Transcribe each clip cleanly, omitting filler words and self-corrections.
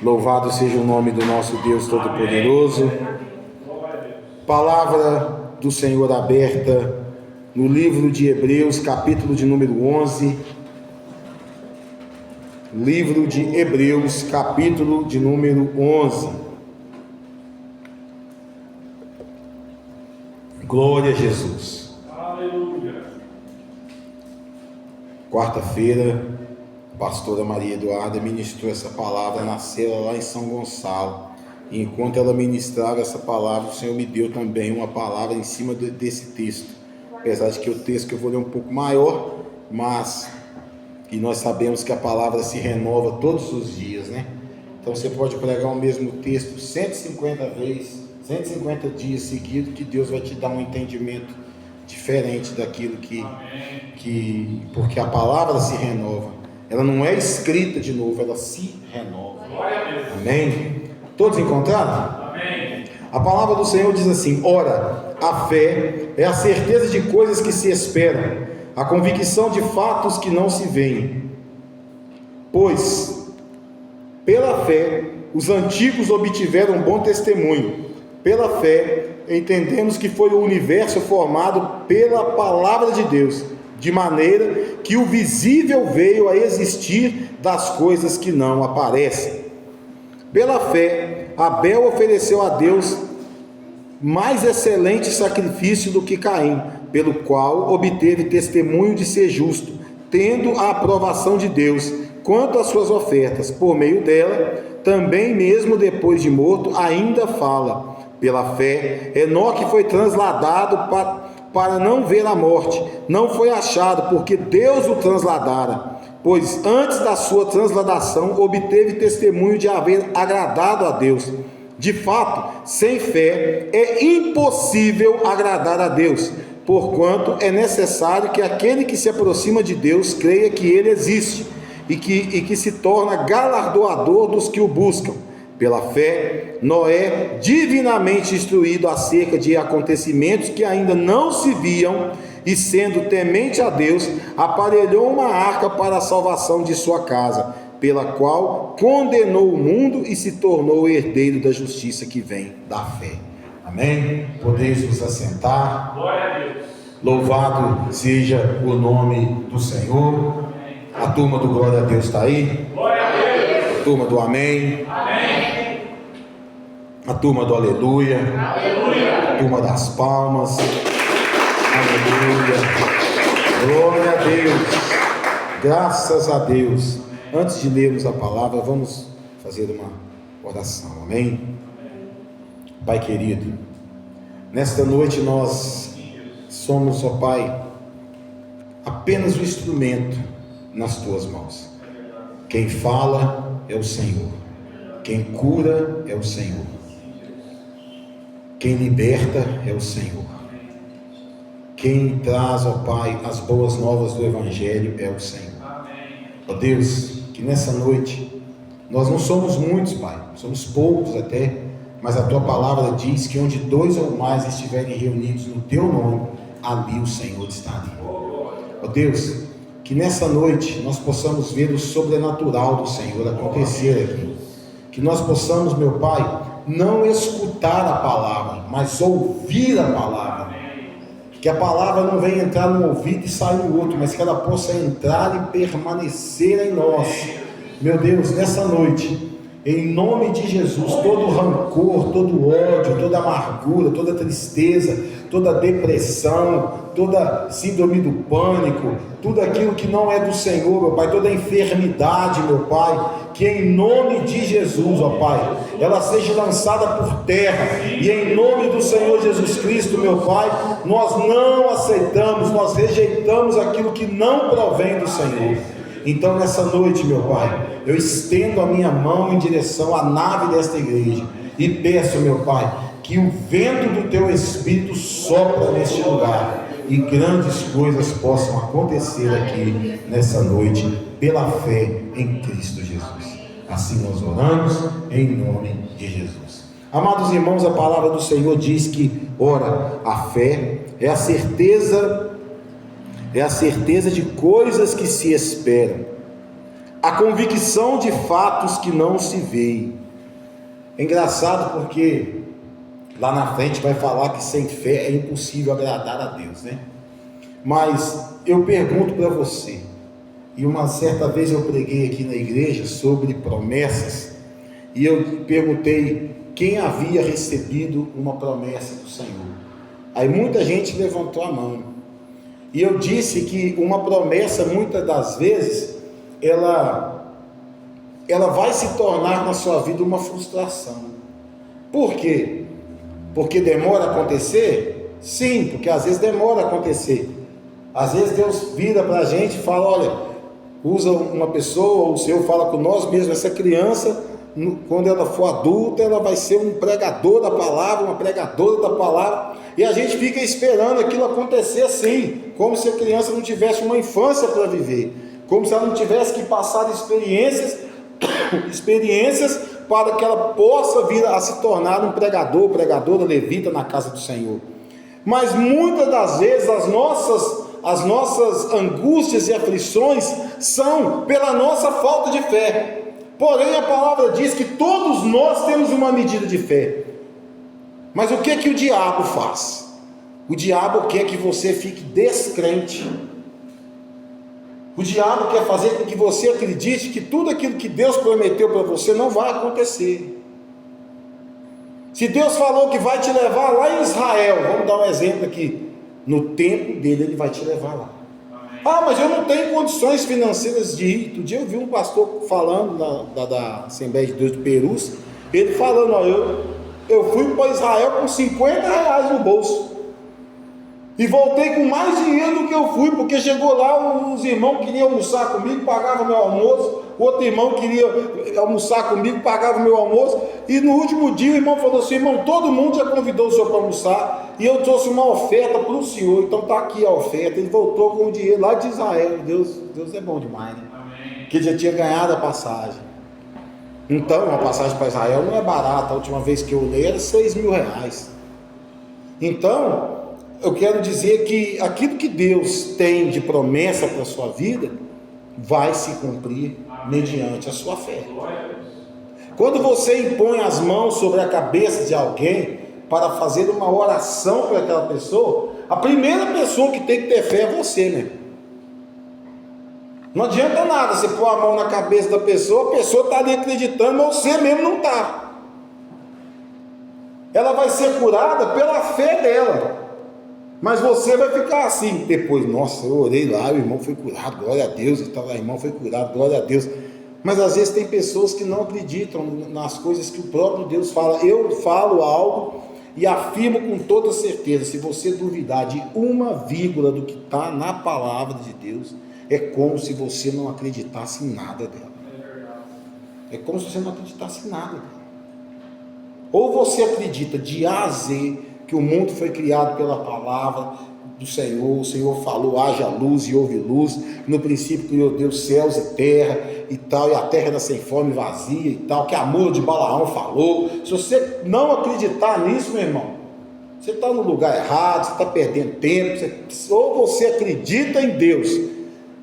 Louvado seja o nome do nosso Deus Todo-Poderoso. Palavra do Senhor aberta no livro de Hebreus, capítulo de número 11. Livro de Hebreus, capítulo de número 11. Glória a Jesus. Aleluia. Quarta-feira, a pastora Maria Eduarda ministrou essa palavra na cela lá em São Gonçalo. E enquanto ela ministrava essa palavra, o Senhor me deu também uma palavra em cima desse texto. Apesar de que o texto que eu vou ler é um pouco maior, mas e nós sabemos que a palavra se renova todos os dias, né? Então você pode pregar o mesmo texto 150 vezes, 150 dias seguidos, que Deus vai te dar um entendimento diferente daquilo porque a palavra se renova. Ela não é escrita de novo, ela se renova. Amém? Todos encontraram? Amém. A palavra do Senhor diz assim: ora, a fé é a certeza de coisas que se esperam, a convicção de fatos que não se veem. Pois, pela fé, os antigos obtiveram bom testemunho. Pela fé, entendemos que foi o universo formado pela palavra de Deus, de maneira que o visível veio a existir das coisas que não aparecem. Pela fé, Abel ofereceu a Deus mais excelente sacrifício do que Caim, pelo qual obteve testemunho de ser justo, tendo a aprovação de Deus quanto às suas ofertas. Por meio dela, também mesmo depois de morto, ainda fala. Pela fé, Enoque foi transladado para não ver a morte. Não foi achado, porque Deus o transladara. Pois antes da sua transladação, obteve testemunho de haver agradado a Deus. De fato, sem fé é impossível agradar a Deus, porquanto é necessário que aquele que se aproxima de Deus creia que Ele existe e que se torna galardoador dos que o buscam. Pela fé, Noé, divinamente instruído acerca de acontecimentos que ainda não se viam, e sendo temente a Deus, aparelhou uma arca para a salvação de sua casa, pela qual condenou o mundo e se tornou herdeiro da justiça que vem da fé. Amém? Podeis nos assentar. Glória a Deus. Louvado seja o nome do Senhor. A turma do Glória a Deus está aí? Glória a Deus. A turma do Amém? Amém. A turma do Aleluia? Aleluia. A turma das palmas? Aleluia. Glória a Deus. Graças a Deus. Antes de lermos a palavra, vamos fazer uma oração. Amém? Pai querido, nesta noite nós somos, ó Pai, apenas o instrumento nas tuas mãos. Quem fala é o Senhor. Quem cura é o Senhor. Quem liberta é o Senhor. Quem traz, ó Pai, as boas novas do Evangelho é o Senhor. Ó Deus, que nessa noite, nós não somos muitos, Pai, somos poucos até, mas a Tua palavra diz que onde dois ou mais estiverem reunidos no Teu nome, ali o Senhor está ali. Ó Deus, que nessa noite nós possamos ver o sobrenatural do Senhor acontecer aqui. Que nós possamos, meu Pai, não escutar a palavra, mas ouvir a palavra. Que a palavra não venha entrar no ouvido e sair no outro, mas que ela possa entrar e permanecer em nós. Meu Deus, nessa noite, em nome de Jesus, todo rancor, todo ódio, toda amargura, toda tristeza, toda depressão, toda síndrome do pânico, tudo aquilo que não é do Senhor, meu Pai, toda enfermidade, meu Pai, que em nome de Jesus, ó Pai, ela seja lançada por terra, e em nome do Senhor Jesus Cristo, meu Pai, nós não aceitamos, nós rejeitamos aquilo que não provém do Senhor. Então nessa noite, meu Pai, eu estendo a minha mão em direção à nave desta igreja e peço, meu Pai, que o vento do Teu Espírito sopra neste lugar e grandes coisas possam acontecer aqui nessa noite pela fé em Cristo Jesus. Assim nós oramos em nome de Jesus. Amados irmãos, a palavra do Senhor diz que, ora, a fé é a certeza de coisas que se esperam, a convicção de fatos que não se veem. É engraçado porque lá na frente vai falar que sem fé é impossível agradar a Deus, né? Mas eu pergunto para você, e uma certa vez eu preguei aqui na igreja sobre promessas, e eu perguntei quem havia recebido uma promessa do Senhor. Aí muita gente levantou a mão, e eu disse que uma promessa, muitas das vezes, ela vai se tornar na sua vida uma frustração. Por quê? Porque demora a acontecer? Sim, porque às vezes demora a acontecer. Às vezes Deus vira para a gente e fala, olha, usa uma pessoa, ou o Senhor fala com nós mesmos, essa criança, quando ela for adulta, ela vai ser um pregador da palavra, uma pregadora da palavra, e a gente fica esperando aquilo acontecer assim, como se a criança não tivesse uma infância para viver, como se ela não tivesse que passar experiências para que ela possa vir a se tornar um pregador, pregadora levita na casa do Senhor. Mas muitas das vezes as nossas angústias e aflições são pela nossa falta de fé. Porém a palavra diz que todos nós temos uma medida de fé. Mas o que o diabo faz? O diabo quer que você fique descrente. O diabo quer fazer com que você acredite que tudo aquilo que Deus prometeu para você não vai acontecer. Se Deus falou que vai te levar lá em Israel, vamos dar um exemplo aqui, no tempo dele Ele vai te levar lá. Ah, mas eu não tenho condições financeiras de ir. Outro dia eu vi um pastor falando da Assembleia de Deus do Perus, ele falando, ó, eu fui para Israel com R$50 no bolso, e voltei com mais dinheiro do que eu fui, porque chegou lá, os irmãos queriam almoçar comigo, pagavam meu almoço, o outro irmão queria almoçar comigo, pagava meu almoço, e no último dia o irmão falou assim, irmão, todo mundo já convidou o senhor para almoçar, e eu trouxe uma oferta para o senhor, então está aqui a oferta. Ele voltou com o dinheiro lá de Israel. Deus é bom demais, né? Amém. Que já tinha ganhado a passagem. Então, uma passagem para Israel não é barata, a última vez que eu olhei era R$6.000. Então, eu quero dizer que aquilo que Deus tem de promessa para a sua vida, vai se cumprir mediante a sua fé. Quando você impõe as mãos sobre a cabeça de alguém, para fazer uma oração para aquela pessoa, a primeira pessoa que tem que ter fé é você, né? Não adianta nada você pôr a mão na cabeça da pessoa, a pessoa está ali acreditando, mas você mesmo não está. Ela vai ser curada pela fé dela, mas você vai ficar assim depois, nossa, eu orei lá, o irmão foi curado, glória a Deus, e tal, o irmão foi curado, glória a Deus. Mas às vezes tem pessoas que não acreditam nas coisas que o próprio Deus fala. Eu falo algo e afirmo com toda certeza, se você duvidar de uma vírgula do que está na palavra de Deus, é como se você não acreditasse em nada dela. É como se você não acreditasse em nada dela. Ou você acredita de A a Z que o mundo foi criado pela palavra do Senhor, o Senhor falou, haja luz e houve luz, no princípio criou Deus céus e terra e tal, e a terra era sem forma e vazia e tal, que a mula de Balaão falou. Se você não acreditar nisso, meu irmão, você está no lugar errado, você está perdendo tempo. Ou você acredita em Deus,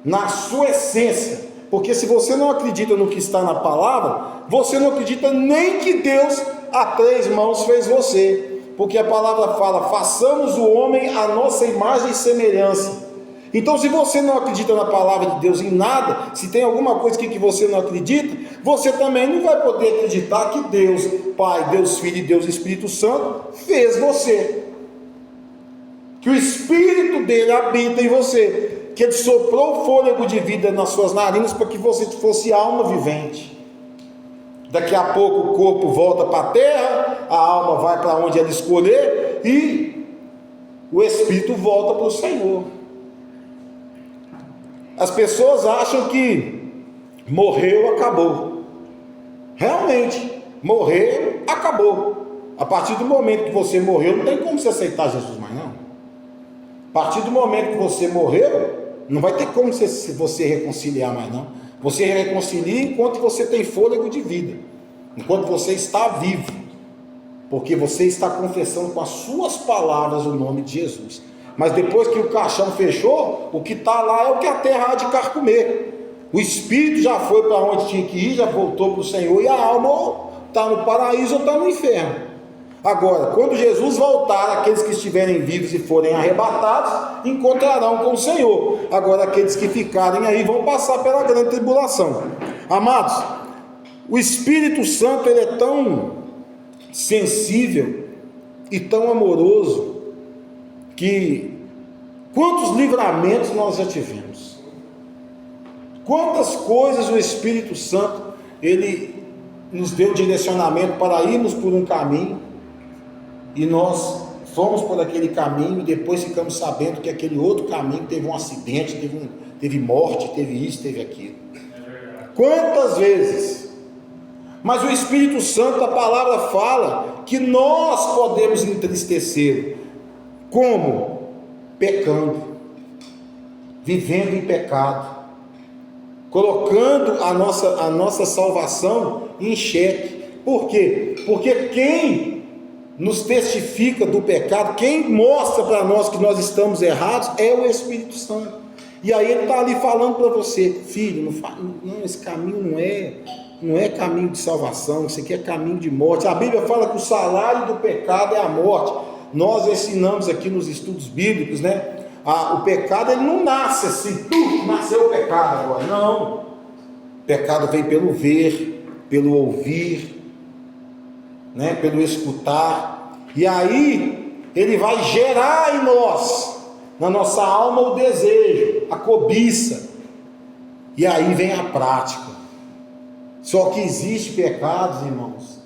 na sua essência, porque se você não acredita no que está na palavra, você não acredita nem que Deus a 3 mãos fez você. Porque a palavra fala, façamos o homem à nossa imagem e semelhança. Então, se você não acredita na palavra de Deus em nada, se tem alguma coisa que você não acredita, você também não vai poder acreditar que Deus Pai, Deus Filho e Deus Espírito Santo fez você, que o Espírito dele habita em você, que ele soprou o fôlego de vida nas suas narinas para que você fosse alma vivente. Daqui a pouco o corpo volta para a terra, a alma vai para onde ela escolher e o espírito volta para o Senhor. As pessoas acham que morreu, acabou. Realmente, morreu, acabou. A partir do momento que você morreu, não tem como você aceitar Jesus mais não. A partir do momento que você morreu, não vai ter como você reconciliar mais não. Você reconcilia enquanto você tem fôlego de vida, enquanto você está vivo, porque você está confessando com as suas palavras o nome de Jesus. Mas depois que o caixão fechou, o que está lá é o que a terra há de carcomer. O espírito já foi para onde tinha que ir, já voltou para o Senhor, e a alma está no paraíso ou está no inferno. Agora, quando Jesus voltar, aqueles que estiverem vivos e forem arrebatados, encontrarão com o Senhor. Agora, aqueles que ficarem aí vão passar pela grande tribulação. Amados, o Espírito Santo, ele é tão sensível e tão amoroso, que quantos livramentos nós já tivemos, quantas coisas o Espírito Santo, ele nos deu direcionamento para irmos por um caminho, e nós fomos por aquele caminho, e depois ficamos sabendo que aquele outro caminho teve um acidente, teve morte, teve isso, teve aquilo. Quantas vezes? Mas o Espírito Santo, a palavra fala que nós podemos entristecê-lo. Como? Pecando, vivendo em pecado, colocando a nossa salvação em xeque. Por quê? Porque quem nos testifica do pecado, quem mostra para nós que nós estamos errados, é o Espírito Santo. E aí ele está ali falando para você: filho, não, esse caminho não é caminho de salvação, isso aqui é caminho de morte. A Bíblia fala que o salário do pecado é a morte. Nós ensinamos aqui nos estudos bíblicos, né? O pecado, ele não nasce assim, nasceu o pecado agora. Não. O pecado vem pelo ver, pelo ouvir, né? Pelo escutar. E aí ele vai gerar em nós, na nossa alma, o desejo, a cobiça. E aí vem a prática. Só que existe pecados, irmãos,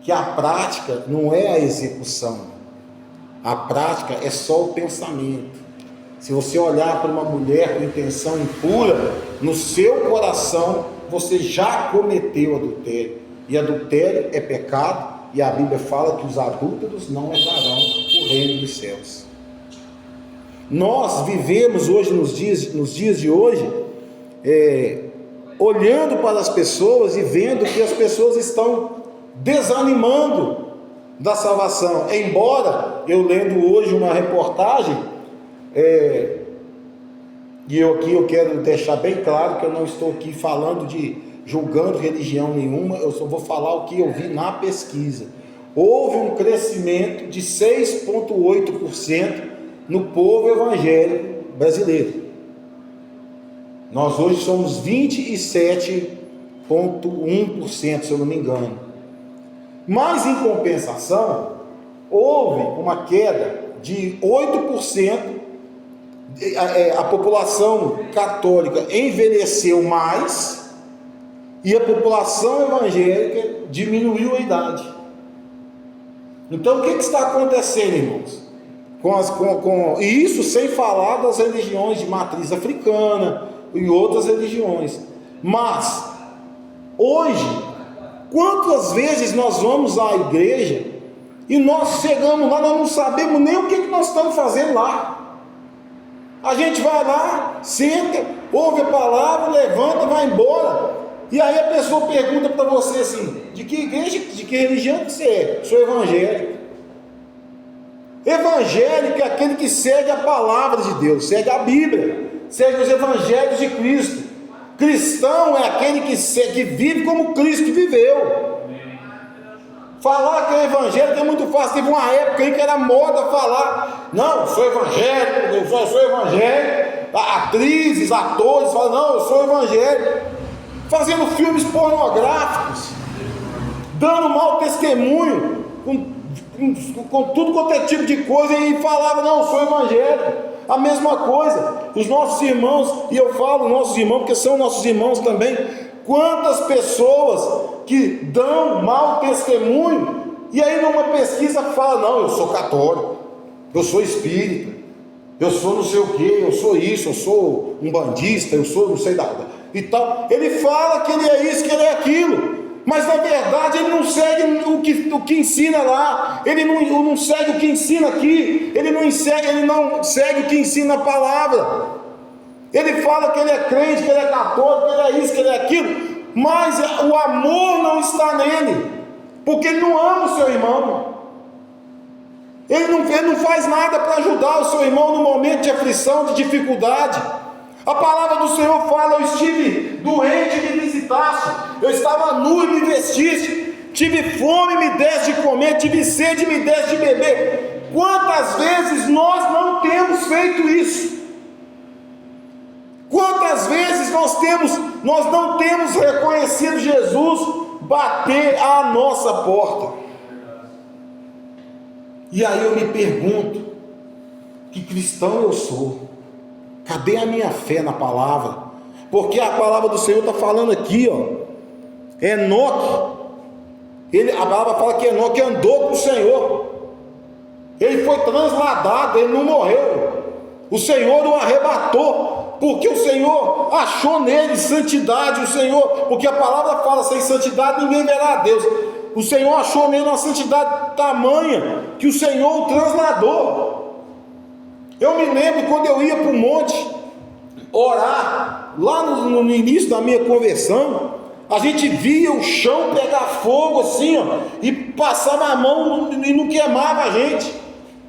que a prática não é a execução. A prática é só o pensamento. Se você olhar para uma mulher com intenção impura, no seu coração você já cometeu adultério. E adultério é pecado, e a Bíblia fala que os adúlteros não herdarão o reino dos céus. Nós vivemos hoje, nos dias de hoje, olhando para as pessoas e vendo que as pessoas estão desanimando da salvação. Embora eu lendo hoje uma reportagem, e eu quero deixar bem claro que eu não estou aqui falando julgando religião nenhuma, eu só vou falar o que eu vi na pesquisa. Houve um crescimento de 6,8% no povo evangélico brasileiro. Nós hoje somos 27,1%, se eu não me engano. Mas em compensação, houve uma queda de 8%. A população católica envelheceu mais e a população evangélica diminuiu a idade. Então o que está acontecendo, irmãos? E isso sem falar das religiões de matriz africana e outras religiões. Mas hoje, quantas vezes nós vamos à igreja e nós chegamos lá, nós não sabemos nem o que nós estamos fazendo lá. A gente vai lá, senta, ouve a palavra, levanta, vai embora. E aí a pessoa pergunta para você assim: de que igreja, de que religião que você é? Sou evangélico. Evangélico é aquele que segue a palavra de Deus, segue a Bíblia, segue os evangelhos de Cristo. Cristão é aquele que vive como Cristo viveu. Falar que é evangélico é muito fácil. Teve uma época aí que era moda falar: não, sou evangélico, eu sou evangélico. Atrizes, atores falam: não, eu sou evangélico. Fazendo filmes pornográficos, dando mau testemunho, com tudo quanto é tipo de coisa, e falava: não, eu sou evangélico. A mesma coisa, os nossos irmãos, e eu falo nossos irmãos porque são nossos irmãos também. Quantas pessoas que dão mau testemunho, e aí numa pesquisa fala: não, eu sou católico, eu sou espírita, eu sou não sei o que, eu sou isso, eu sou um bandista, eu sou não sei da e tal. Ele fala que ele é isso, que ele é aquilo, mas na verdade ele não segue o que ensina lá, ele não segue o que ensina aqui, ele não segue o que ensina a palavra. Ele fala que ele é crente, que ele é católico, que ele é isso, que ele é aquilo, mas o amor não está nele, porque ele não ama o seu irmão. Ele não faz nada para ajudar o seu irmão no momento de aflição, de dificuldade. A palavra do Senhor fala: eu estive doente e me visitaste, eu estava nu e me vestiste, tive fome e me deste de comer, tive sede e me deste de beber. Quantas vezes nós não temos feito isso? Quantas vezes nós não temos reconhecido Jesus bater à nossa porta? E aí eu me pergunto: que cristão eu sou? Cadê a minha fé na palavra? Porque a palavra do Senhor está falando aqui, ó. Enoque, a palavra fala que Enoque andou com o Senhor. Ele foi transladado, ele não morreu. O Senhor o arrebatou, porque o Senhor achou nele santidade. O Senhor, porque a palavra fala: sem santidade ninguém verá a Deus. O Senhor achou nele uma santidade tamanha que o Senhor o transladou. Eu me lembro quando eu ia para o monte orar, lá no início da minha conversão, a gente via o chão pegar fogo assim, ó, e passava a mão e não queimava a gente.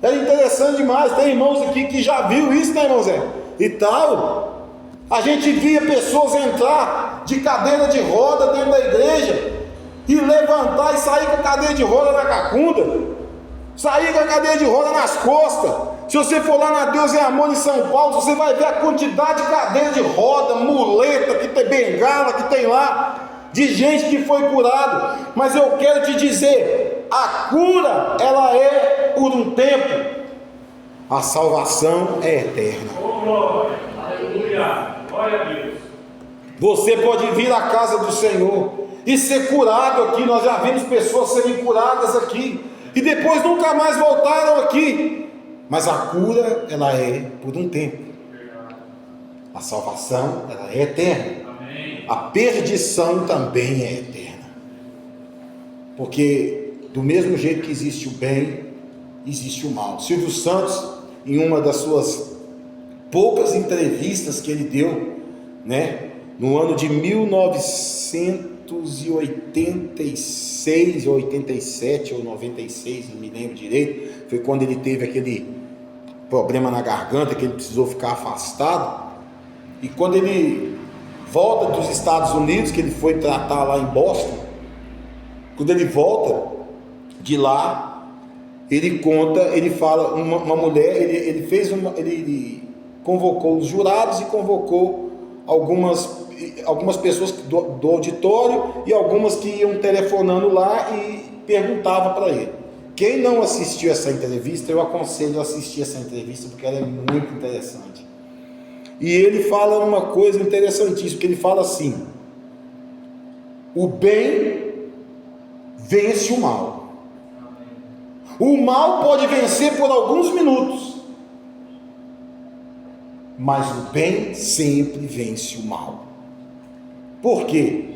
Era interessante demais. Tem irmãos aqui que já viu isso, né, irmão Zé? E tal. A gente via pessoas entrar de cadeira de roda dentro da igreja e levantar e sair com a cadeira de roda na cacunda, sair com a cadeira de roda nas costas. Se você for lá na Deus e Amor em São Paulo, você vai ver a quantidade de cadeira de roda, muleta, que tem bengala, que tem lá, de gente que foi curado. Mas eu quero te dizer, a cura, ela é por um tempo, a salvação é eterna. Oh, glória. Aleluia. Glória a Deus. Você pode vir à casa do Senhor e ser curado aqui. Nós já vimos pessoas serem curadas aqui e depois nunca mais voltaram aqui. Mas a cura, ela é por um tempo. A salvação, ela é eterna. Amém. A perdição também é eterna. Porque do mesmo jeito que existe o bem, existe o mal. Silvio Santos, em uma das suas poucas entrevistas que ele deu, né, no ano de 1986, ou 87, ou 96, não me lembro direito, foi quando ele teve aquele problema na garganta, que ele precisou ficar afastado. E quando ele volta dos Estados Unidos, que ele foi tratar lá em Boston, quando ele volta de lá, ele conta, ele fala, uma mulher, ele convocou os jurados e convocou algumas pessoas do auditório e algumas que iam telefonando lá e perguntava para ele. Quem não assistiu essa entrevista, eu aconselho a assistir essa entrevista, porque ela é muito interessante. E ele fala uma coisa interessantíssima, que ele fala assim: o bem vence o mal. O mal pode vencer por alguns minutos, mas o bem sempre vence o mal. Por quê?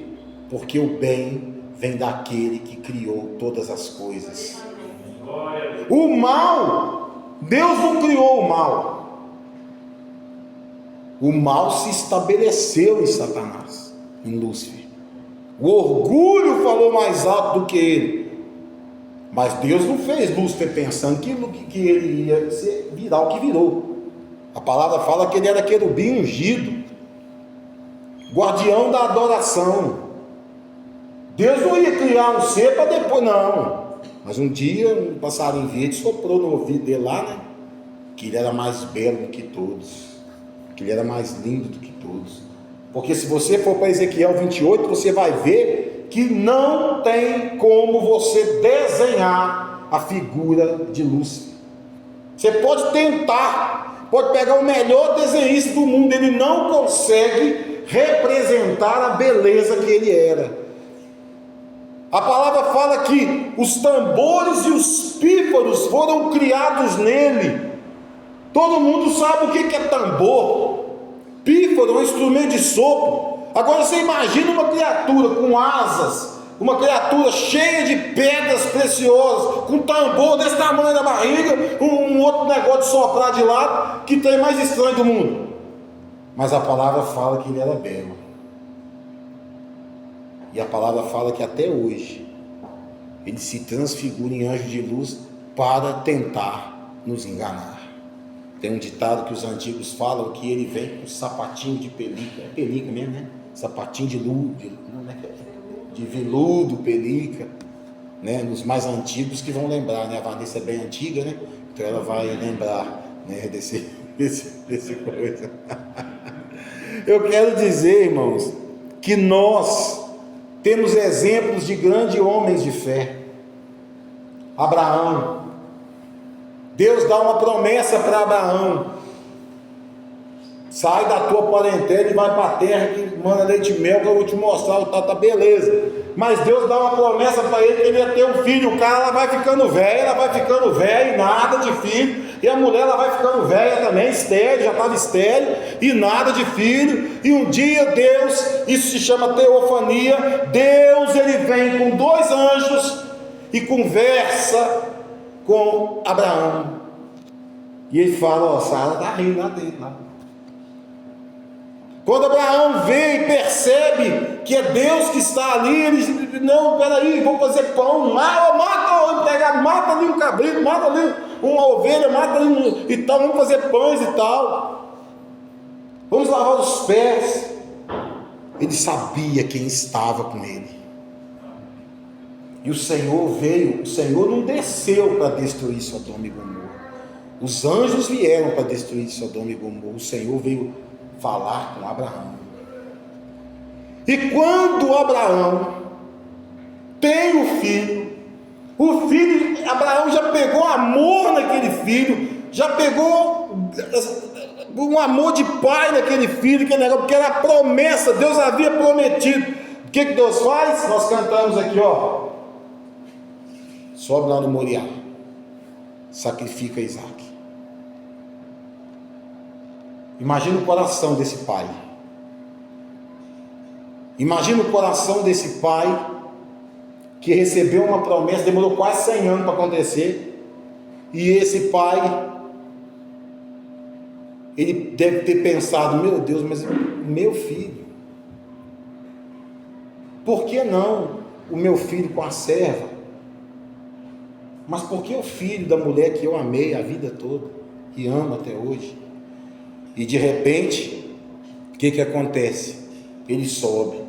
Porque o bem vem daquele que criou todas as coisas. O mal, Deus não criou o mal. O mal se estabeleceu em Satanás, em Lúcifer. O orgulho falou mais alto do que ele. Mas Deus não fez Lúcifer pensando que ele ia virar o que virou. A palavra fala que ele era querubim ungido, guardião da adoração. Deus não ia criar um ser para depois, não. Mas um dia um passarinho verde soprou no ouvido dele lá, né? Que ele era mais belo do que todos, que ele era mais lindo do que todos. Porque se você for para Ezequiel 28, você vai ver que não tem como você desenhar a figura de Lúcifer. Você pode tentar, pode pegar o melhor desenhista do mundo, ele não consegue representar a beleza que ele era. A palavra fala que os tambores e os pífaros foram criados nele. Todo mundo sabe o que é tambor. Pífaro é um instrumento de sopro. Agora você imagina uma criatura com asas, uma criatura cheia de pedras preciosas, com tambor desse tamanho na barriga, um outro negócio de soprar de lado, que tem mais estranho do mundo. Mas a palavra fala que ele era belo. E a palavra fala que até hoje ele se transfigura em anjo de luz para tentar nos enganar. Tem um ditado que os antigos falam que ele vem com sapatinho de pelica. É pelica mesmo, né? Sapatinho de veludo, pelica, né? Nos mais antigos que vão lembrar, né? A Vanessa é bem antiga, né? Então ela vai lembrar, né? Desse coisa. Eu quero dizer, irmãos, que nós temos exemplos de grandes homens de fé. Abraão. Deus dá uma promessa para Abraão: sai da tua parentela e vai para a terra que manda leite e mel, que eu vou te mostrar, tá beleza. Mas Deus dá uma promessa para ele que ele ia ter um filho. O cara, ela vai ficando velha, e nada de filho. E a mulher, ela vai ficando velha também, estéril, já estava estéril, e nada de filho. E um dia Deus, isso se chama teofania, Deus, ele vem com 2 anjos e conversa com Abraão. E ele fala: ó, Sara está rindo lá dentro, lá. Quando Abraão vê e percebe que é Deus que está ali, ele diz: não, peraí, vou fazer pão, mata o empregado, mata ali um cabrito, mata ali uma ovelha, mata ali e tal, vamos fazer pães e tal, vamos lavar os pés. Ele sabia quem estava com ele. E o Senhor veio, o Senhor não desceu para destruir Sodoma e Gomorra. Os anjos vieram para destruir Sodoma e Gomorra. O Senhor veio falar com Abraão. E quando Abraão tem o filho, Abraão já pegou amor naquele filho, já pegou um amor de pai naquele filho, porque era a promessa, Deus havia prometido. O que Deus faz? Nós cantamos aqui, ó: sobe lá no Moriá, sacrifica Isaac. Imagina o coração desse pai. Imagina o coração desse pai que recebeu uma promessa, demorou quase 100 anos para acontecer. E esse pai, ele deve ter pensado: meu Deus, mas meu filho, por que não o meu filho com a serva? Mas por que o filho da mulher que eu amei a vida toda, que amo até hoje? E de repente, o que acontece? Ele sobe,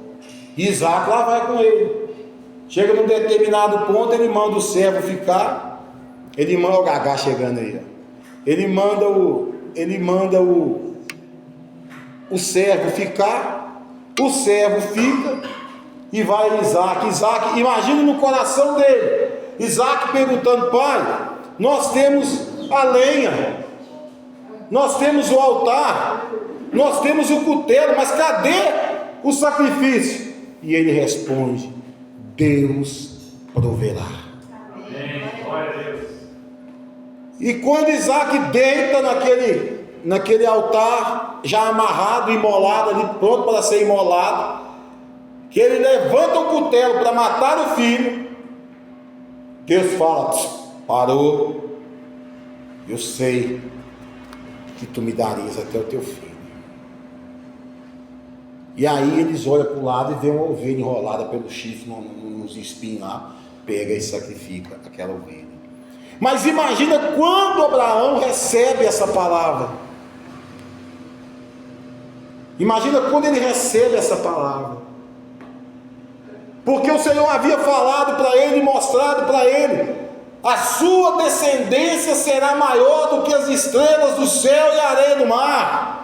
Isaac lá vai com ele. Chega num determinado ponto, ele manda o servo ficar. Ele manda o Gagá chegando aí, ó. Ele manda o servo ficar. O servo fica e vai Isaac, imagina no coração dele, Isaac perguntando: pai, nós temos a lenha, nós temos o altar, nós temos o cutelo, mas cadê o sacrifício? E ele responde: Deus proverá. Amém. Glória a Deus. E quando Isaac deita naquele altar, já amarrado, imolado ali, pronto para ser imolado, que ele levanta o cutelo para matar o filho, Deus fala: parou, eu sei que tu me darias até o teu filho. E aí eles olham para o lado e vê uma ovelha enrolada pelo chifre nos espinhos lá, pega e sacrifica aquela ovelha. Mas imagina quando Abraão recebe essa palavra. Imagina quando ele recebe essa palavra. Porque o Senhor havia falado para ele, mostrado para ele: a sua descendência será maior do que as estrelas do céu e a areia do mar.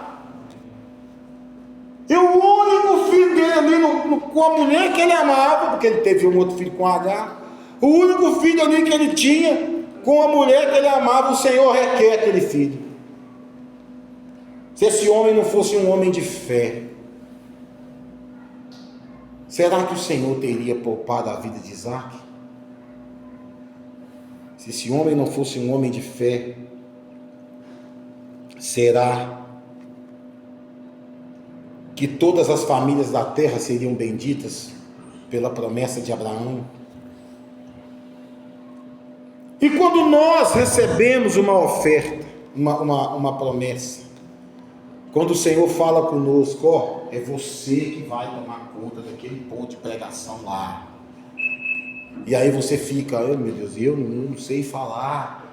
E o único filho dele ali com a mulher que ele amava, porque ele teve um outro filho com Agar, o único filho ali que ele tinha com a mulher que ele amava, o Senhor requer aquele filho. Se esse homem não fosse um homem de fé, será que o Senhor teria poupado a vida de Isaac? Se esse homem não fosse um homem de fé, será que todas as famílias da terra seriam benditas pela promessa de Abraão? E quando nós recebemos uma oferta, uma promessa, quando o Senhor fala conosco: ó, é você que vai tomar conta daquele ponto de pregação lá. E aí você fica: oh, meu Deus, eu não sei falar,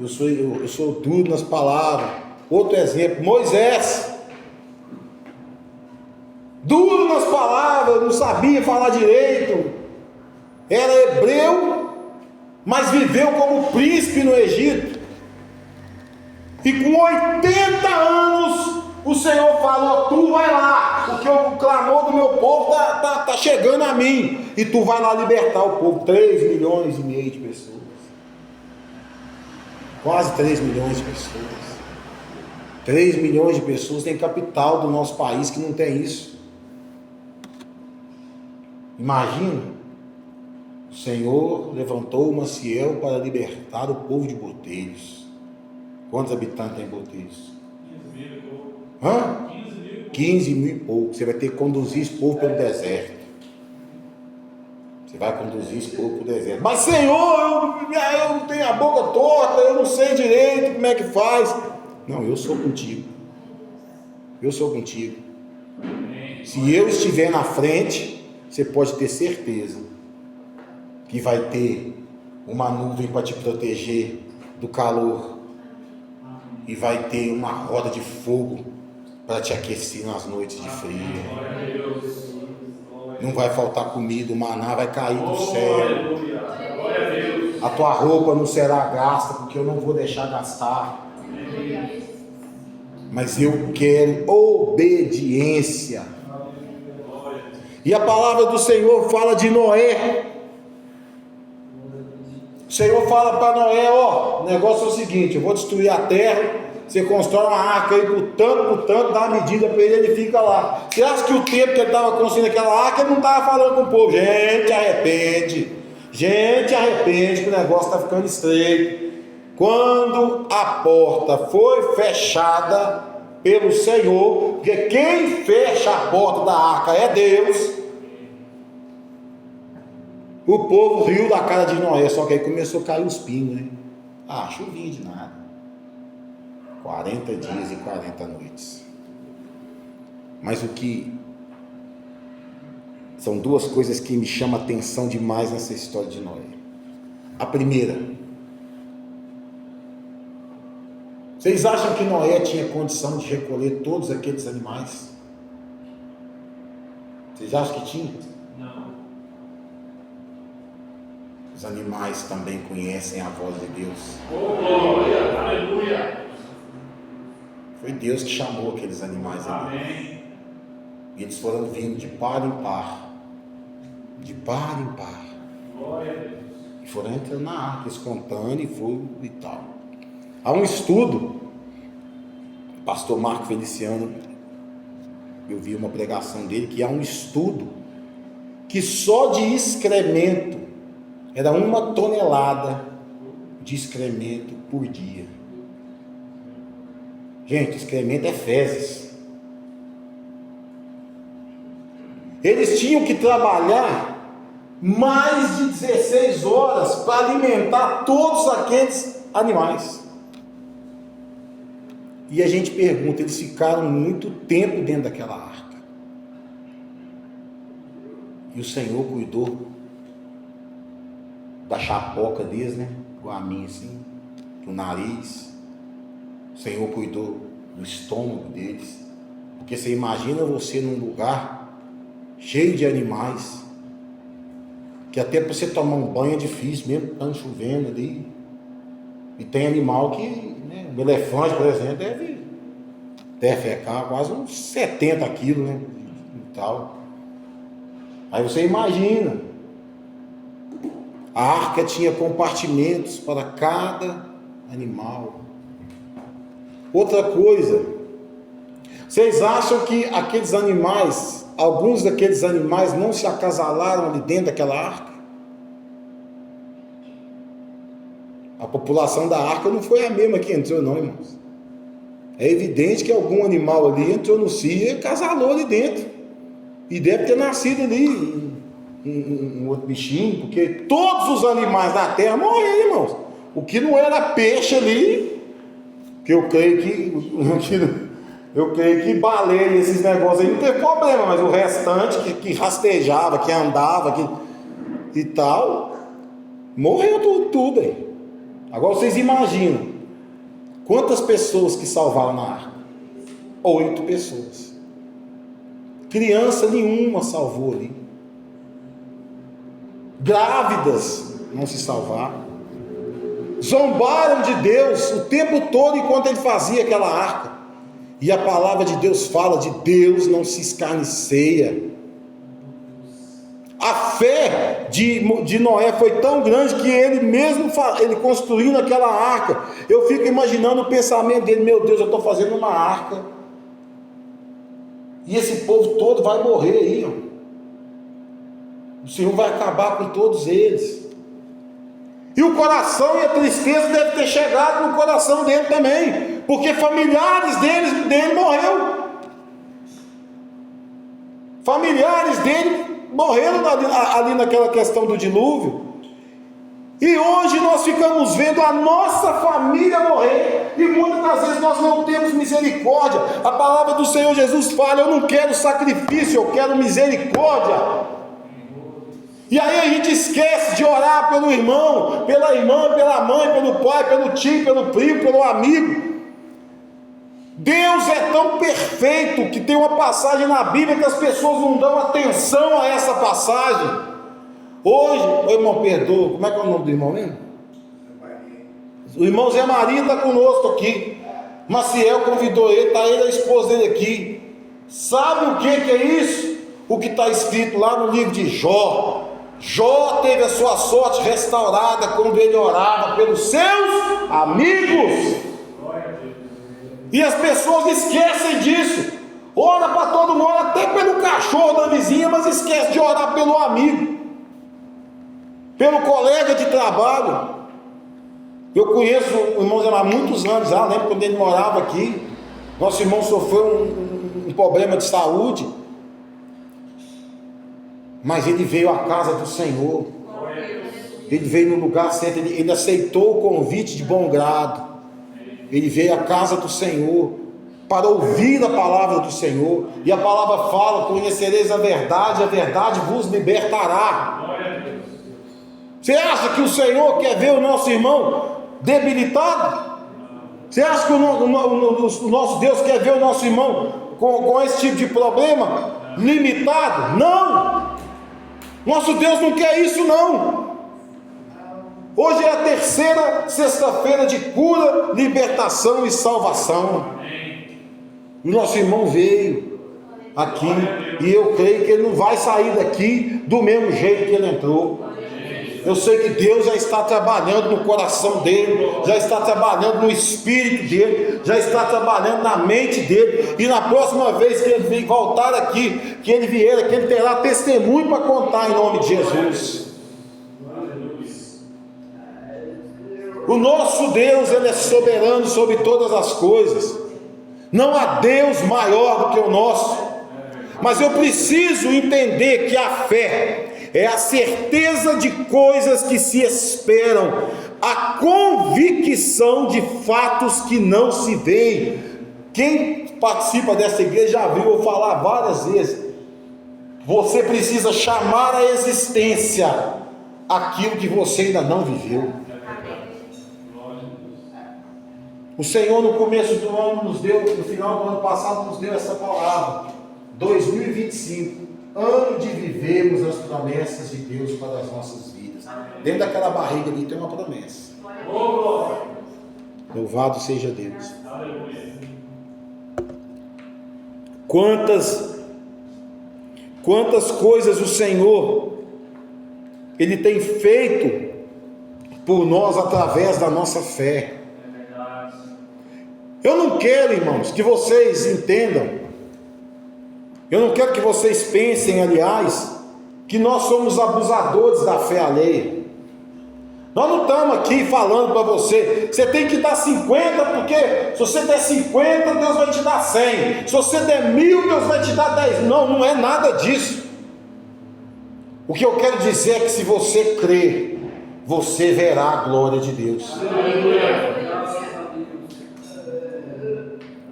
eu sou duro nas palavras. Outro exemplo, Moisés. Duro nas palavras, não sabia falar direito. Era hebreu, mas viveu como príncipe no Egito. E com 80 anos, o Senhor falou: tu vai lá, porque o clamor do meu povo tá chegando a mim. E tu vai lá libertar o povo. 3,5 milhões de pessoas. Quase 3 milhões de pessoas. 3 milhões de pessoas. Tem capital do nosso país que não tem isso. Imagina. O Senhor levantou o Maciel para libertar o povo de Botelhos. Quantos habitantes tem Botelhos? 15 mil e pouco. Hã? 15 mil. 15 mil e pouco. Você vai ter que conduzir esse povo pelo deserto. Você vai conduzir esse povo pelo deserto. Mas Senhor, eu tenho a boca torta, eu não sei direito como é que faz. Não, eu sou contigo. Eu sou contigo. Se eu estiver na frente, você pode ter certeza que vai ter uma nuvem para te proteger do calor. E vai ter uma roda de fogo para te aquecer nas noites de frio. Não vai faltar comida, o maná vai cair do céu. A tua roupa não será gasta, porque eu não vou deixar gastar. Mas eu quero obediência. E a palavra do Senhor fala de Noé. O Senhor fala para Noé: ó, o negócio é o seguinte, eu vou destruir a terra, você constrói uma arca aí por tanto, dá uma medida para ele, ele fica lá. Você acha que o tempo que ele estava construindo aquela arca, ele não estava falando com o povo: gente, arrepende, que o negócio está ficando estreito. Quando a porta foi fechada pelo Senhor, porque quem fecha a porta da arca é Deus, o povo riu da cara de Noé. Só que aí começou a cair os pingos, né? Chuvinha de nada. 40 dias e 40 noites. Mas o que são duas coisas que me chamam a atenção demais nessa história de Noé. A primeira, vocês acham que Noé tinha condição de recolher todos aqueles animais? Vocês acham que tinha? Não. Os animais também conhecem a voz de Deus. Glória, aleluia. Foi Deus que chamou aqueles animais ali. Amém. E eles foram vindo de par em par. De par em par. Glória a Deus. E foram entrando na arca, eles contando e foram e tal. Há um estudo, pastor Marco Feliciano, eu vi uma pregação dele, que há um estudo que só de excremento era 1 tonelada de excremento por dia. Gente, excremento é fezes. Eles tinham que trabalhar mais de 16 horas para alimentar todos aqueles animais. E a gente pergunta, eles ficaram muito tempo dentro daquela arca. E o Senhor cuidou da chapoca deles, né? Igual a mim assim, do nariz. O Senhor cuidou do estômago deles. Porque você imagina você num lugar cheio de animais, que até para você tomar um banho é difícil, mesmo estando chovendo ali. E tem animal que, né, um elefante, por exemplo, deve defecar quase uns 70 quilos, né? E tal. Aí você imagina. A arca tinha compartimentos para cada animal. Outra coisa, vocês acham que aqueles animais, alguns daqueles animais não se acasalaram ali dentro daquela arca? A população da arca não foi a mesma que entrou, não, irmãos. É evidente que algum animal ali entrou no cio e acasalou ali dentro. E deve ter nascido ali um outro bichinho, porque todos os animais da terra morreram, irmãos. O que não era peixe ali, que eu creio que baleia, esses negócios aí não teve problema, mas o restante que rastejava, que andava, e tal, morreu tudo aí. Agora vocês imaginam, Quantas pessoas que salvaram na arca? 8 pessoas. Criança nenhuma salvou ali. Grávidas não se salvaram. Zombaram de Deus o tempo todo enquanto ele fazia aquela arca. E a palavra de Deus fala de Deus não se escarnecia. A fé de Noé foi tão grande que ele mesmo, ele construindo aquela arca, eu fico imaginando o pensamento dele: meu Deus, eu estou fazendo uma arca, e esse povo todo vai morrer aí, ó. O Senhor vai acabar com todos eles. E o coração e a tristeza deve ter chegado no coração dele também, porque familiares dele morreram. Familiares dele morreram ali naquela questão do dilúvio. E hoje nós ficamos vendo a nossa família morrer, e muitas das vezes nós não temos misericórdia. A palavra do Senhor Jesus fala: eu não quero sacrifício, eu quero misericórdia. E aí a gente esquece de orar pelo irmão, pela irmã, pela mãe, pelo pai, pelo tio, pelo primo, pelo amigo. Deus é tão perfeito que tem uma passagem na Bíblia que as pessoas não dão atenção a essa passagem. Hoje, o irmão perdoa, como é que é o nome do irmão mesmo? O irmão Zé Maria está conosco aqui. Maciel convidou ele, está ele e a esposa dele aqui. Sabe o que é isso? O que está escrito lá no livro de Jó. Jó teve a sua sorte restaurada quando ele orava pelos seus amigos. E as pessoas esquecem disso. Ora para todo mundo, até pelo cachorro da vizinha, mas esquece de orar pelo amigo, pelo colega de trabalho. Eu conheço o irmão Zé há muitos anos já, lembro quando ele morava aqui. Nosso irmão sofreu um problema de saúde, mas ele veio à casa do Senhor. Ele veio no lugar certo, ele aceitou o convite de bom grado. Ele veio à casa do Senhor para ouvir a palavra do Senhor. E a palavra fala: conhecereis a verdade vos libertará. Você acha que o Senhor quer ver o nosso irmão debilitado? Você acha que o nosso Deus quer ver o nosso irmão com esse tipo de problema? Limitado? Não! Nosso Deus não quer isso, não. Hoje é a terceira sexta-feira de cura, libertação e salvação. E o nosso irmão veio aqui, e eu creio que ele não vai sair daqui do mesmo jeito que ele entrou. Eu sei que Deus já está trabalhando no coração dele, já está trabalhando no espírito dele, já está trabalhando na mente dele, e na próxima vez que ele voltar aqui, que ele vier aqui, ele terá testemunho para contar em nome de Jesus. O nosso Deus, ele é soberano sobre todas as coisas. Não há Deus maior do que o nosso. Mas eu preciso entender que a fé é a certeza de coisas que se esperam, a convicção de fatos que não se veem. Quem participa dessa igreja já viu eu falar várias vezes: você precisa chamar à existência aquilo que você ainda não viveu. O Senhor no começo do ano nos deu, no final do ano passado nos deu essa palavra: 2025, ano de vivermos as promessas de Deus para as nossas vidas. Dentro daquela barriga ali tem uma promessa. Louvado seja Deus. Quantas coisas o Senhor ele tem feito por nós através da nossa fé. Eu não quero, irmãos, que vocês entendam, eu não quero que vocês pensem, aliás, que nós somos abusadores da fé alheia. Nós não estamos aqui falando para você tem que dar 50, porque se você der 50, Deus vai te dar 100. Se você der 1000, Deus vai te dar 10. Não, não é nada disso. O que eu quero dizer é que se você crer, você verá a glória de Deus.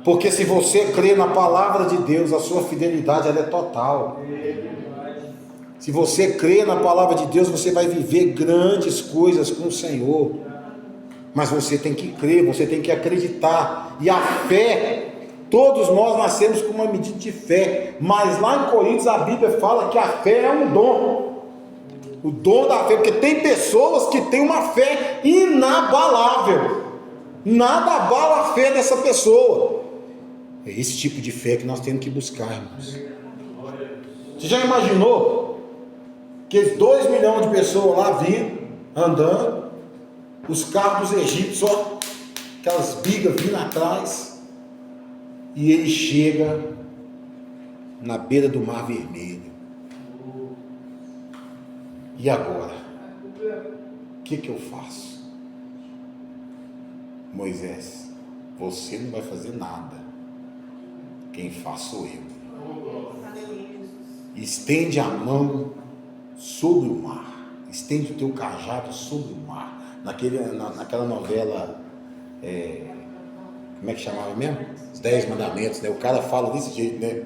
Porque se você crê na palavra de Deus, a sua fidelidade ela é total. Se você crê na palavra de Deus, você vai viver grandes coisas com o Senhor. Mas você tem que crer, você tem que acreditar. E a fé, todos nós nascemos com uma medida de fé. Mas lá em Coríntios a Bíblia fala que a fé é um dom. O dom da fé, porque tem pessoas que têm uma fé inabalável. Nada abala a fé dessa pessoa. É esse tipo de fé que nós temos que buscar, irmãos. Você já imaginou que 2 milhões de pessoas lá vindo, andando, os carros dos egípcios, ó, aquelas bigas vindo atrás, e ele chega na beira do Mar Vermelho. E agora? O que eu faço? Moisés, você não vai fazer nada. Quem faz sou eu. Estende a mão sobre o mar. Estende o teu cajado sobre o mar. Naquela novela, como é que chamava mesmo? Os 10 Mandamentos, né? O cara fala desse jeito, né?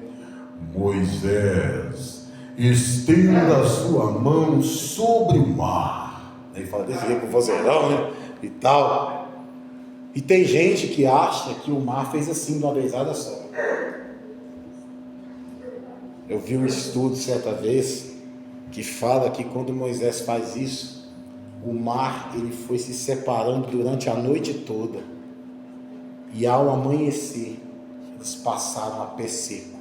Moisés, estenda a sua mão sobre o mar. Ele fala desse jeito com vozeirão, né? E tal. E tem gente que acha que o mar fez assim de uma vezada só. Eu vi um estudo certa vez que fala que quando Moisés faz isso, o mar ele foi se separando durante a noite toda, e ao amanhecer eles passaram a pé seco.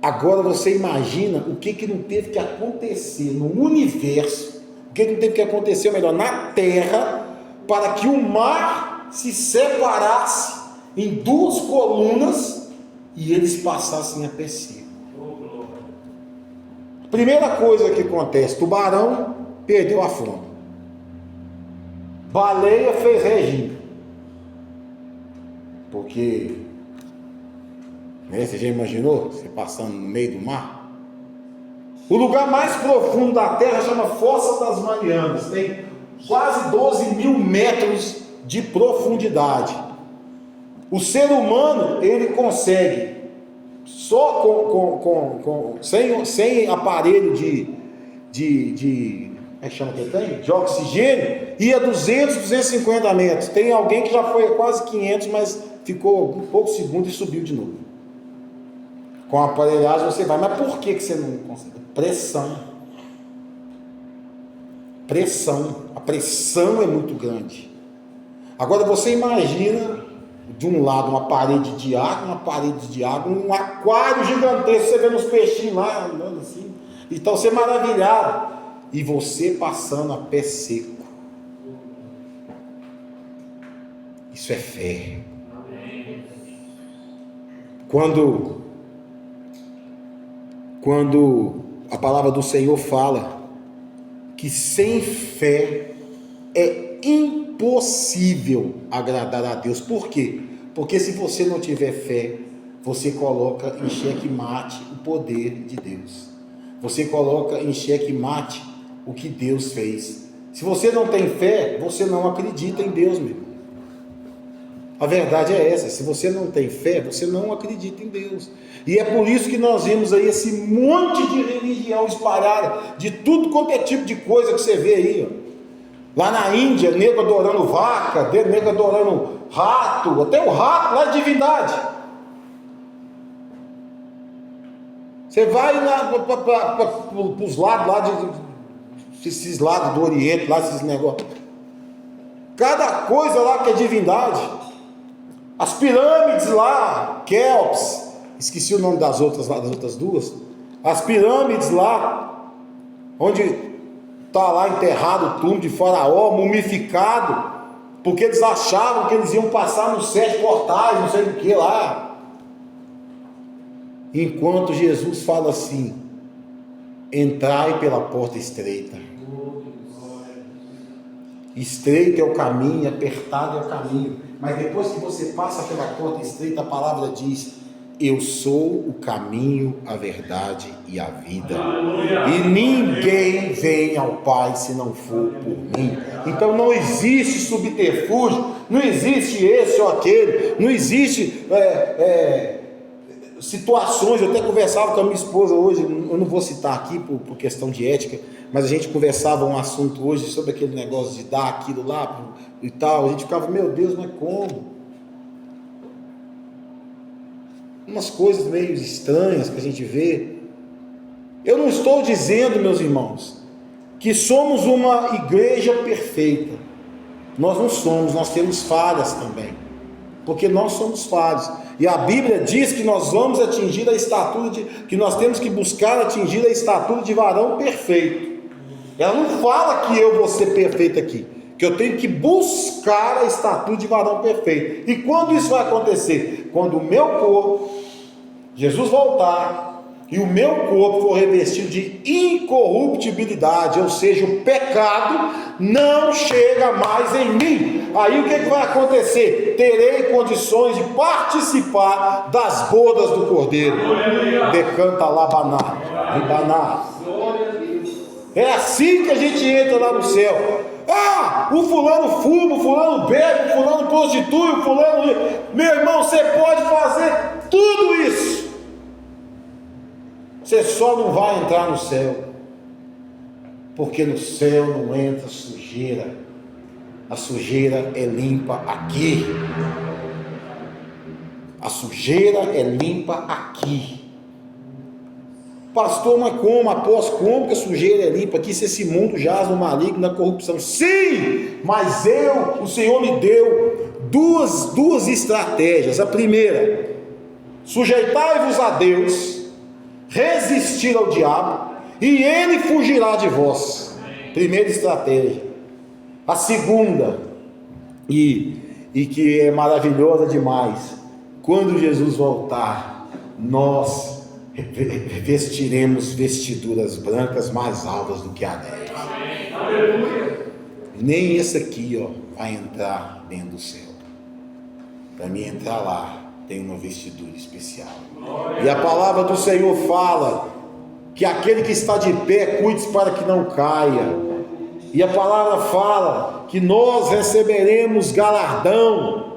Agora você imagina o que não teve que acontecer no universo, o que não teve que acontecer, ou melhor, na terra, para que o mar se separasse em 2 colunas e eles passassem a pé seco. Primeira coisa que acontece: tubarão perdeu a fome, baleia fez regime, porque, né, você já imaginou você passando no meio do mar? O lugar mais profundo da terra chama Fossa das Marianas, tem quase 12 mil metros de profundidade. O ser humano ele consegue só sem aparelho de como é que chama que ele tem? De oxigênio, ia 200, 250 metros. Tem alguém que já foi a quase 500, mas ficou um pouco segundo e subiu de novo. Com a aparelhagem você vai, mas por que você não consegue? Pressão. A pressão é muito grande. Agora você imagina de um lado uma parede de água, um aquário gigantesco, você vê os peixinhos lá andando assim, então você é maravilhado, e você passando a pé seco. Isso é fé. Quando a palavra do Senhor fala que sem fé é impossível agradar a Deus. Por quê? Porque se você não tiver fé, você coloca em xeque-mate o poder de Deus. Você coloca em xeque-mate o que Deus fez. Se você não tem fé, você não acredita em Deus, meu irmão. A verdade é essa: se você não tem fé, você não acredita em Deus. E é por isso que nós vemos aí esse monte de religião espalhada, de tudo quanto é tipo de coisa que você vê aí, ó. Lá na Índia, nego adorando vaca, nego adorando rato, até o rato lá é divindade. Você vai para os lados lá esses lados do Oriente, lá esses negócios, cada coisa lá que é divindade. As pirâmides lá, Quéops, esqueci o nome das outras duas. As pirâmides lá, onde está lá enterrado o túmulo de Faraó, mumificado, porque eles achavam que eles iam passar nos 7 portais, não sei do que lá. Enquanto Jesus fala assim: entrai pela porta estreita. Estreito é o caminho, apertado é o caminho. Mas depois que você passa pela porta estreita, a palavra diz: eu sou o caminho, a verdade e a vida. E ninguém vem ao Pai se não for por mim. Então não existe subterfúgio, não existe esse ou aquele, não existe situações. Eu até conversava com a minha esposa hoje, eu não vou citar aqui por questão de ética, mas a gente conversava um assunto hoje sobre aquele negócio de dar aquilo lá e tal. A gente ficava, meu Deus, mas como? Umas coisas meio estranhas que a gente vê. Eu não estou dizendo, meus irmãos, que somos uma igreja perfeita. Nós não somos, nós temos falhas também, porque nós somos falhos, e a Bíblia diz que nós vamos atingir a estatura que nós temos que buscar atingir a estatura de varão perfeito. Ela não fala que eu vou ser perfeito aqui, que eu tenho que buscar a estatura de varão perfeito. E quando isso vai acontecer? Quando o meu corpo, Jesus voltar, e o meu corpo for revestido de incorruptibilidade, ou seja, o pecado não chega mais em mim. Aí o que vai acontecer? Terei condições de participar das bodas do Cordeiro. Decanta labaná, ribaná. É assim que a gente entra lá no céu. Ah, o fulano fuma, o fulano bebe, o fulano prostitui, o fulano... Meu irmão, você pode fazer tudo isso, você só não vai entrar no céu, porque no céu não entra sujeira. A sujeira é limpa aqui. A sujeira é limpa aqui. Pastor, mas como? Após como que a sujeira é limpa aqui, se esse mundo jaz no maligno, na corrupção? Sim, mas o Senhor me deu duas estratégias. A primeira: sujeitai-vos a Deus, resistir ao diabo, e ele fugirá de vós. Primeira estratégia. A segunda, e que é maravilhosa demais: quando Jesus voltar, nós vestiremos vestiduras brancas mais altas do que a neve. Nem esse aqui, vai entrar dentro do céu. Para mim entrar lá, tem uma vestidura especial. E a palavra do Senhor fala que aquele que está de pé, cuide-se para que não caia. E a palavra fala que nós receberemos galardão.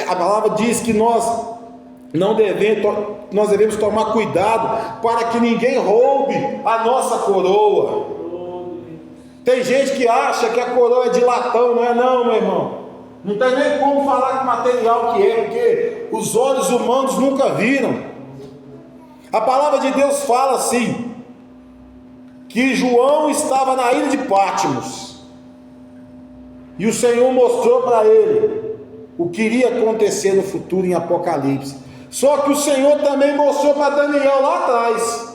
A palavra diz que nós devemos tomar cuidado para que ninguém roube a nossa coroa. Tem gente que acha que a coroa é de latão. Não é não, meu irmão. Não tem nem como falar que material que é, porque os olhos humanos nunca viram. A palavra de Deus fala assim, que João estava na ilha de Patmos, e o Senhor mostrou para ele o que iria acontecer no futuro em Apocalipse. Só que o Senhor também mostrou para Daniel lá atrás.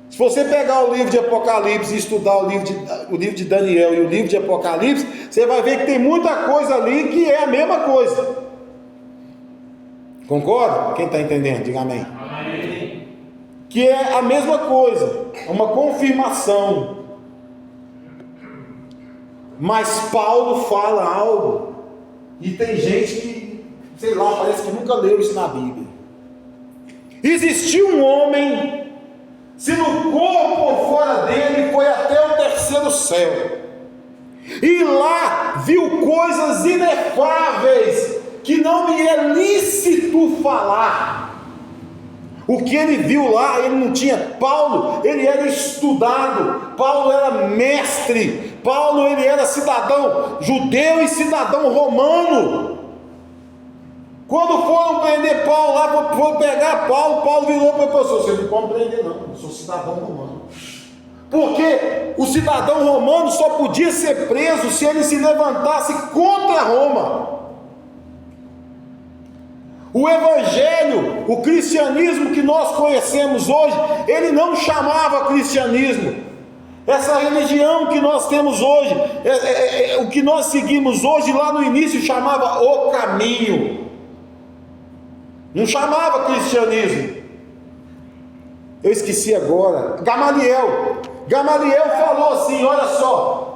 Se você pegar o livro de Apocalipse e estudar o livro de Daniel e o livro de Apocalipse, você vai ver que tem muita coisa ali que é a mesma coisa. Concorda? Quem está entendendo? Diga amém. Amém. Que é a mesma coisa, uma confirmação. Mas Paulo fala algo, e tem gente que, sei lá, parece que nunca leu isso na Bíblia. Existiu um homem, se no corpo ou fora dele, foi até o terceiro céu, e lá viu coisas inefáveis, que não me é lícito falar. O que ele viu lá, ele não tinha. Paulo, ele era estudado, Paulo era mestre, Paulo, ele era cidadão judeu e cidadão romano. Quando foram prender Paulo lá, foram pegar Paulo virou para a pessoa: você não pode prender não, eu sou cidadão romano. Porque o cidadão romano só podia ser preso se ele se levantasse contra Roma. O evangelho, o cristianismo que nós conhecemos hoje, ele não chamava cristianismo. Essa religião que nós temos hoje, o que nós seguimos hoje, lá no início chamava o caminho, não chamava cristianismo. Eu esqueci agora. Gamaliel falou assim: olha só,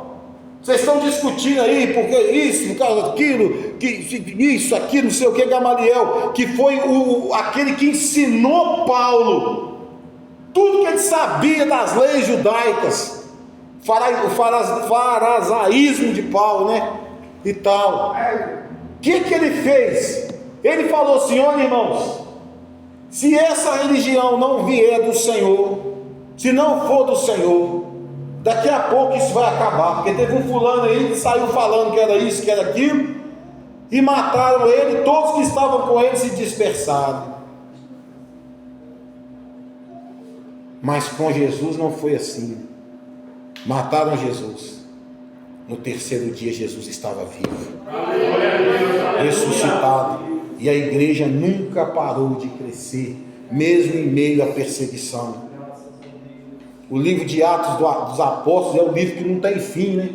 vocês estão discutindo aí, porque isso, por causa daquilo, isso, aquilo, não sei o que. Gamaliel, que foi aquele que ensinou Paulo tudo que ele sabia das leis judaicas, o farisaísmo de Paulo, né? E tal. O que ele fez? Ele falou assim: olha, irmãos, Se essa religião não vier do Senhor, se não for do Senhor, daqui a pouco isso vai acabar, porque teve um fulano aí que saiu falando que era isso, que era aquilo, e mataram ele, todos que estavam com ele se dispersaram. Mas com Jesus não foi assim. Mataram Jesus. No terceiro dia Jesus estava vivo, ressuscitado, e a igreja nunca parou de crescer, mesmo em meio à perseguição. O livro de Atos dos Apóstolos é um livro que não tem fim, né?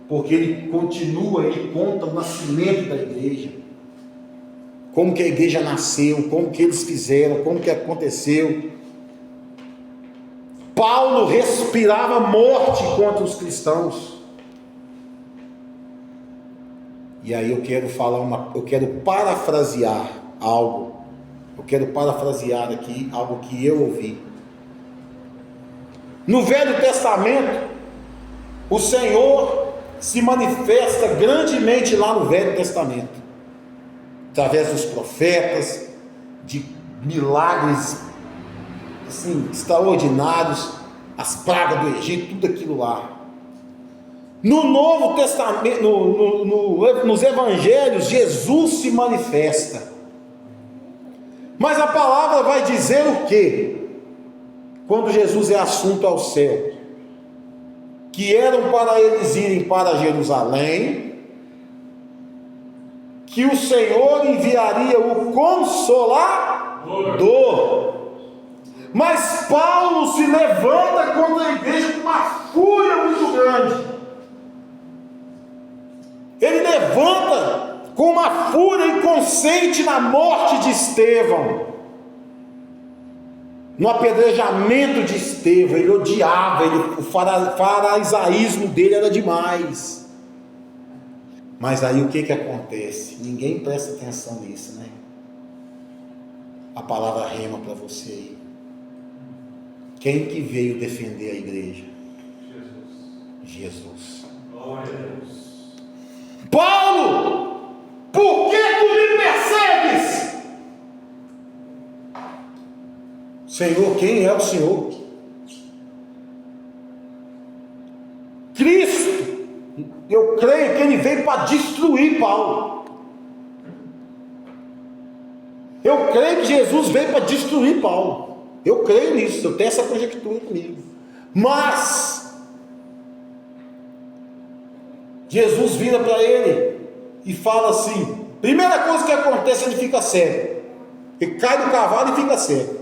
Porque ele continua, ele conta o nascimento da igreja, como que a igreja nasceu, como que eles fizeram, como que aconteceu. Paulo respirava morte contra os cristãos. E aí eu quero parafrasear algo. Eu quero parafrasear aqui algo que eu ouvi. No Velho Testamento, o Senhor se manifesta grandemente lá no Velho Testamento, através dos profetas, de milagres assim, extraordinários, as pragas do Egito, tudo aquilo lá. No Novo Testamento, nos Evangelhos, Jesus se manifesta. Mas a palavra vai dizer o quê? Quando Jesus é assunto ao céu, que eram para eles irem para Jerusalém, que o Senhor enviaria o Consolador. Mas Paulo se levanta contra a igreja com uma fúria muito grande. Ele levanta com uma fúria e consente na morte de Estevão, no apedrejamento de Estevão. Ele odiava, o faraisaísmo dele era demais. Mas aí o que acontece? Ninguém presta atenção nisso, né? A palavra rema para você aí. Quem que veio defender a igreja? Jesus. Glória a Deus. Paulo, por que tu me persegues? Senhor, quem é o Senhor? Cristo, eu creio que ele veio para destruir Paulo. Eu creio que Jesus veio para destruir Paulo. Eu creio nisso, eu tenho essa conjectura comigo. Mas Jesus vira para ele e fala assim: primeira coisa que acontece, ele fica cego. Ele cai do cavalo e fica cego,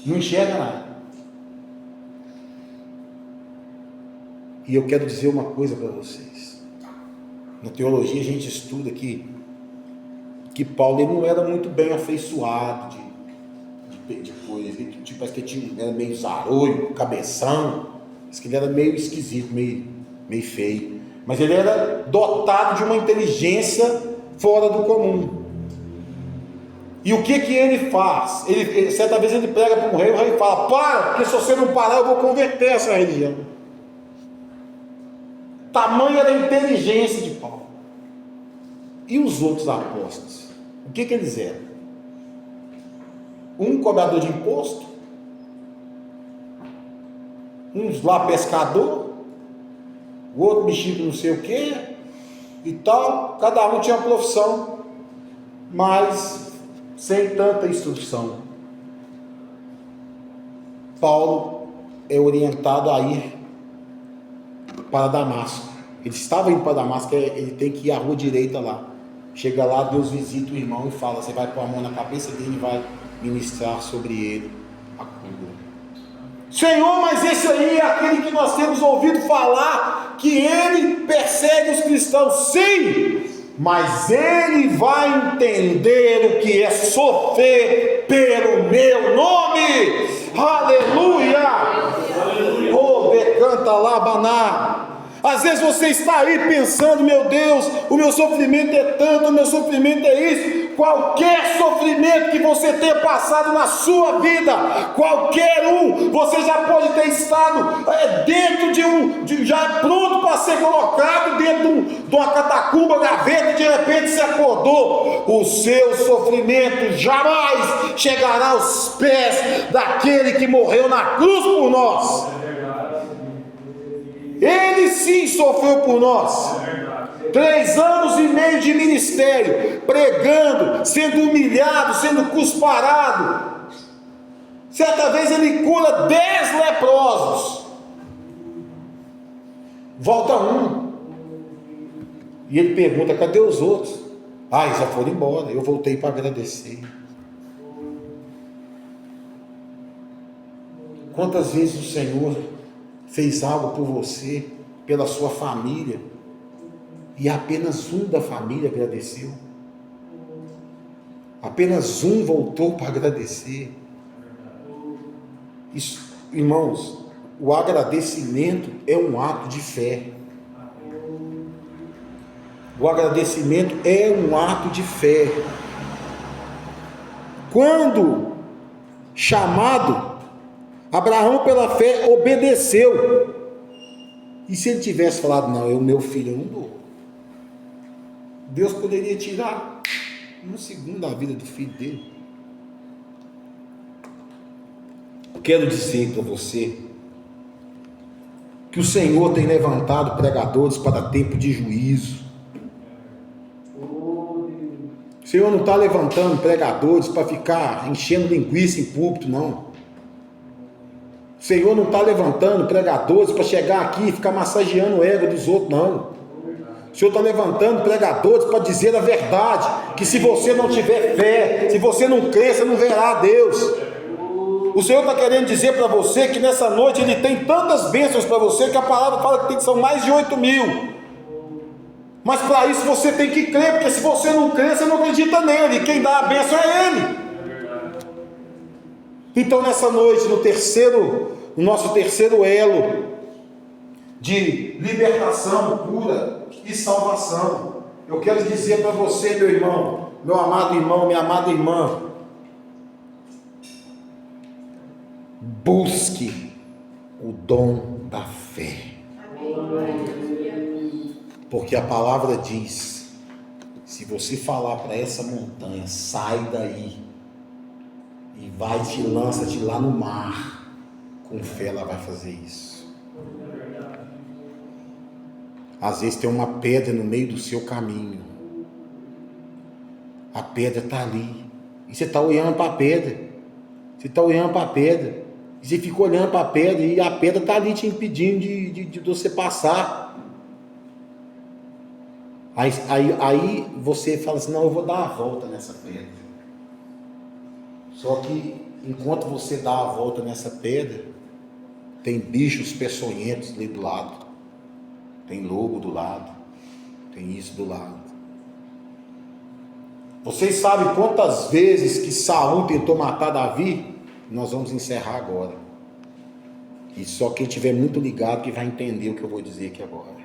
não enxerga nada. E eu quero dizer uma coisa para vocês. Na teologia a gente estuda que Paulo ele não era muito bem afeiçoado de coisa, tipo, parece que ele era meio zarolho, cabeção, parece que ele era meio esquisito, meio feio, mas ele era dotado de uma inteligência fora do comum. E o que ele faz? Certa vez ele prega para um rei, o rei fala: para, porque se você não parar eu vou converter essa religião. Tamanha era a inteligência de Paulo. E os outros apóstolos? O que eles eram? Um cobrador de imposto, uns lá pescador, o outro bichinho não sei o que e tal. Cada um tinha uma profissão, mas sem tanta instrução. Paulo é orientado a ir para Damasco. Ele estava indo para Damasco, ele tem que ir à rua direita lá. Chega lá, Deus visita o irmão e fala: você vai pôr a mão na cabeça dele e vai ministrar sobre ele a cura. Senhor, mas esse aí é aquele que nós temos ouvido falar que ele persegue os cristãos. Sim, mas ele vai entender o que é sofrer pelo meu nome. Aleluia! Oh, decanta lá, baná. Às vezes você está aí pensando: meu Deus, o meu sofrimento é tanto, o meu sofrimento é isso. qualquer sofrimento que você tenha passado na sua vida, qualquer um, você já pode ter estado dentro já pronto para ser colocado dentro de uma catacumba, gaveta, e de repente se acordou. O seu sofrimento jamais chegará aos pés daquele que morreu na cruz por nós. Ele sim sofreu por nós. 3 anos e meio de ministério, pregando, sendo humilhado, sendo cusparado. Certa vez ele cura 10 leprosos. Volta um. E ele pergunta: cadê os outros? Ah, eles já foram embora. Eu voltei para agradecer. Quantas vezes o Senhor fez algo por você, pela sua família, e apenas um da família agradeceu? Apenas um voltou para agradecer. Isso, irmãos, o agradecimento é um ato de fé. O agradecimento é um ato de fé. Quando chamado, Abraão pela fé obedeceu. E se ele tivesse falado: não, o meu filho eu não dou, Deus poderia tirar um segundo da vida do filho dele. Quero dizer para você que o Senhor tem levantado pregadores para tempo de juízo. O Senhor não está levantando pregadores para ficar enchendo linguiça em púlpito, não. O Senhor não está levantando pregadores para chegar aqui e ficar massageando o ego dos outros, não. O Senhor está levantando pregadores para dizer a verdade, que se você não tiver fé, se você não crer, você não verá a Deus. O Senhor está querendo dizer para você que nessa noite Ele tem tantas bênçãos para você, que a palavra fala que são mais de 8.000. Mas para isso você tem que crer, porque se você não crer, você não acredita nele. Quem dá a bênção é Ele. Então nessa noite, no nosso terceiro elo de libertação, cura e salvação, eu quero dizer para você, meu irmão, meu amado irmão, minha amada irmã: busque o dom da fé. Porque a palavra diz: se você falar para essa montanha, sai daí e lança-te lá no mar, com fé ela vai fazer isso. Às vezes tem uma pedra no meio do seu caminho, a pedra está ali, e você está olhando para a pedra, e você fica olhando para a pedra, e a pedra está ali te impedindo de você passar. Aí você fala assim: não, eu vou dar a volta nessa pedra. Só que enquanto você dá a volta nessa pedra, tem bichos peçonhentos ali do lado, tem lobo do lado, tem isso do lado. Vocês sabem quantas vezes que Saul tentou matar Davi? Nós vamos encerrar agora. E só quem estiver muito ligado que vai entender o que eu vou dizer aqui agora.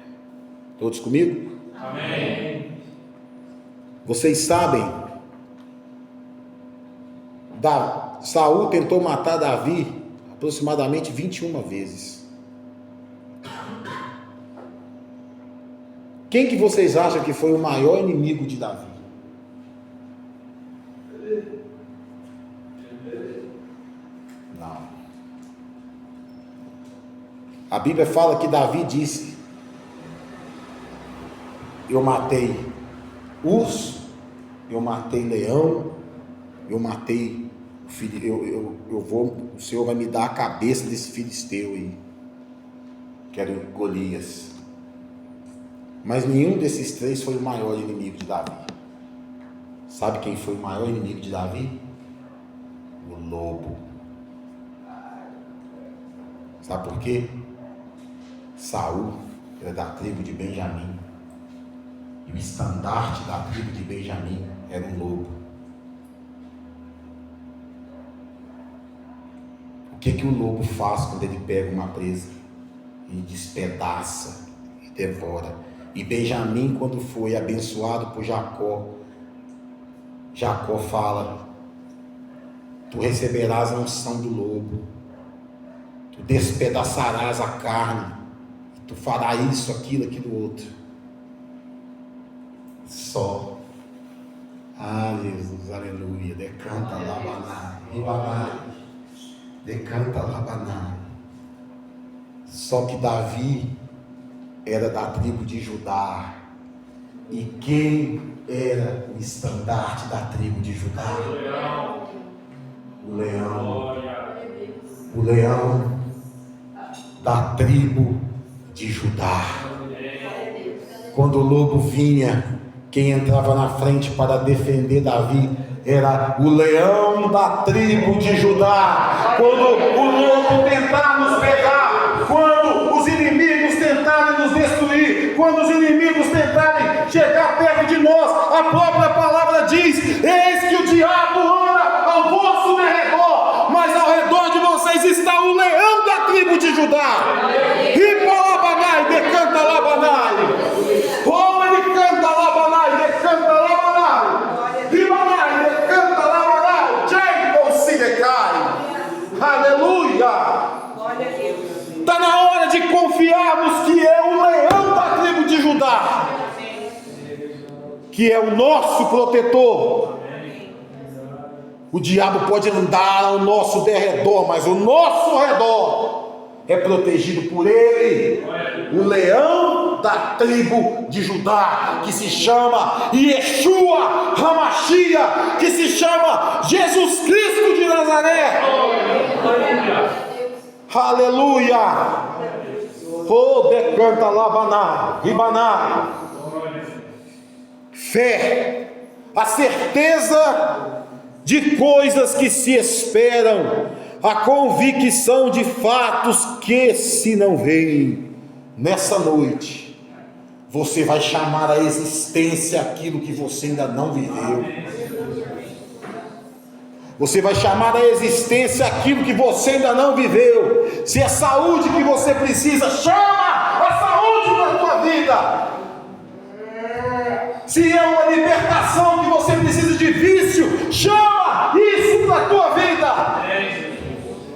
Todos comigo? Amém. Vocês sabem, Saul tentou matar Davi aproximadamente 21 vezes. Quem que vocês acham que foi o maior inimigo de Davi? Não. A Bíblia fala que Davi disse: eu matei urso, eu matei leão, eu matei o filho, o Senhor vai me dar a cabeça desse filisteu aí, que era Golias. Mas nenhum desses 3 foi o maior inimigo de Davi. Sabe quem foi o maior inimigo de Davi? O lobo. Sabe por quê? Saul era da tribo de Benjamim, e o estandarte da tribo de Benjamim era um lobo. O que o lobo faz quando ele pega uma presa? Ele despedaça e devora. E Benjamim, quando foi abençoado por Jacó, Jacó fala: tu receberás a unção do lobo, tu despedaçarás a carne, tu farás isso, aquilo outro. Só. Ah, Jesus, aleluia. Decanta labaná, ribaná, decanta labaná. Só que Davi era da tribo de Judá. E quem era o estandarte da tribo de Judá? O leão. O leão da tribo de Judá. Quando o lobo vinha, quem entrava na frente para defender Davi era o leão da tribo de Judá. Quando o lobo tentar nos pegar, quando os inimigos tentarem nos destruir, quando os inimigos tentarem chegar perto de nós, a própria palavra diz: eis que o diabo anda ao vosso derredor, mas ao redor de vocês está o leão da tribo de Judá. Ripalabanai, decanta labanai. Oh, ele canta labanai, decanta labanai. Ribanai, decanta labanai. Jacob se decai. Aleluia. Está na hora de confiarmos que é o leão da tribo de Judá, que é o nosso protetor. O diabo pode andar ao nosso derredor, mas o nosso redor é protegido por ele, o leão da tribo de Judá, que se chama Yeshua HaMashiach, que se chama Jesus Cristo de Nazaré. Aleluia. Oh, decanta labaná, ribaná. Fé, a certeza de coisas que se esperam, a convicção de fatos que se não veem. Nessa noite, você vai chamar a existência aquilo que você ainda não viveu. Você vai chamar a existência aquilo que você ainda não viveu. Se é saúde que você precisa, chama a saúde na tua vida. Se é uma libertação que você precisa de vício, chama isso na tua vida.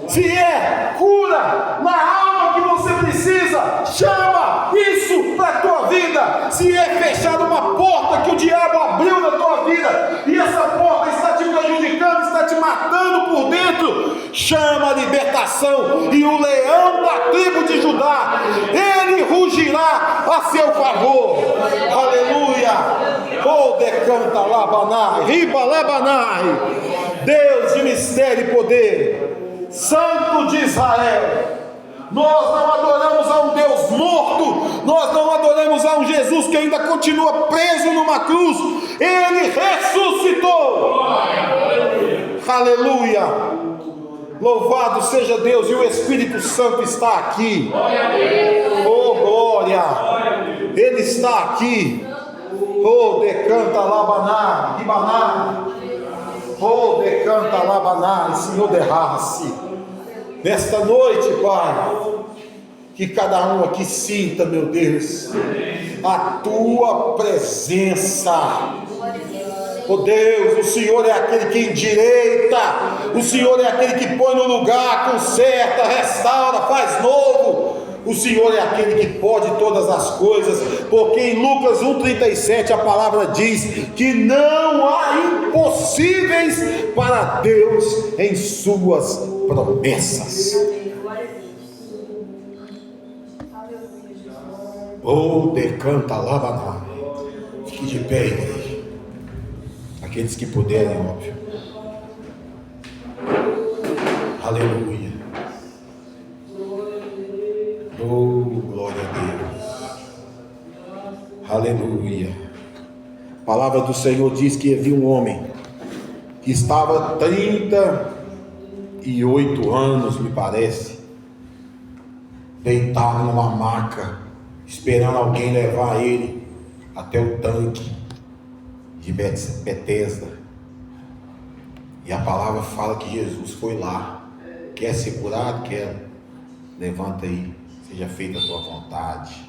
Se é cura na alma que você precisa, chama isso para a tua vida. Se é fechada uma porta que o diabo abriu na tua vida, e essa porta está te prejudicando, está te matando por dentro, chama a libertação, e o leão da tribo de Judá, ele rugirá a seu favor. Aleluia. Oh, decanta labanai, riba labanai. Deus de mistério e poder, Santo de Israel, nós não adoramos a um Deus morto, nós não adoramos a um Jesus que ainda continua preso numa cruz. Ele ressuscitou. Aleluia. Louvado seja Deus, e o Espírito Santo está aqui. Oh, glória. Ele está aqui. Oh, decanta labaná, ribaná. Oh, decanta labaná, Senhor, derrace nesta noite, Pai, que cada um aqui sinta, meu Deus, a tua presença. Oh Deus, o Senhor é aquele que endireita, o Senhor é aquele que põe no lugar, conserta, restaura, faz novo. O Senhor é aquele que pode todas as coisas, porque em Lucas 1,37 a palavra diz que não há impossíveis para Deus em suas promessas. Oh, decanta labaná. Fique de pé, igreja. Aqueles que puderem, óbvio. Aleluia. Oh, glória a Deus. Aleluia. A palavra do Senhor diz que havia um homem que estava 38 anos, me parece, deitado numa maca, esperando alguém levar ele até o tanque de Betesda. E a palavra fala que Jesus foi lá. Quer ser curado? Quero. Levanta aí, seja feita a tua vontade.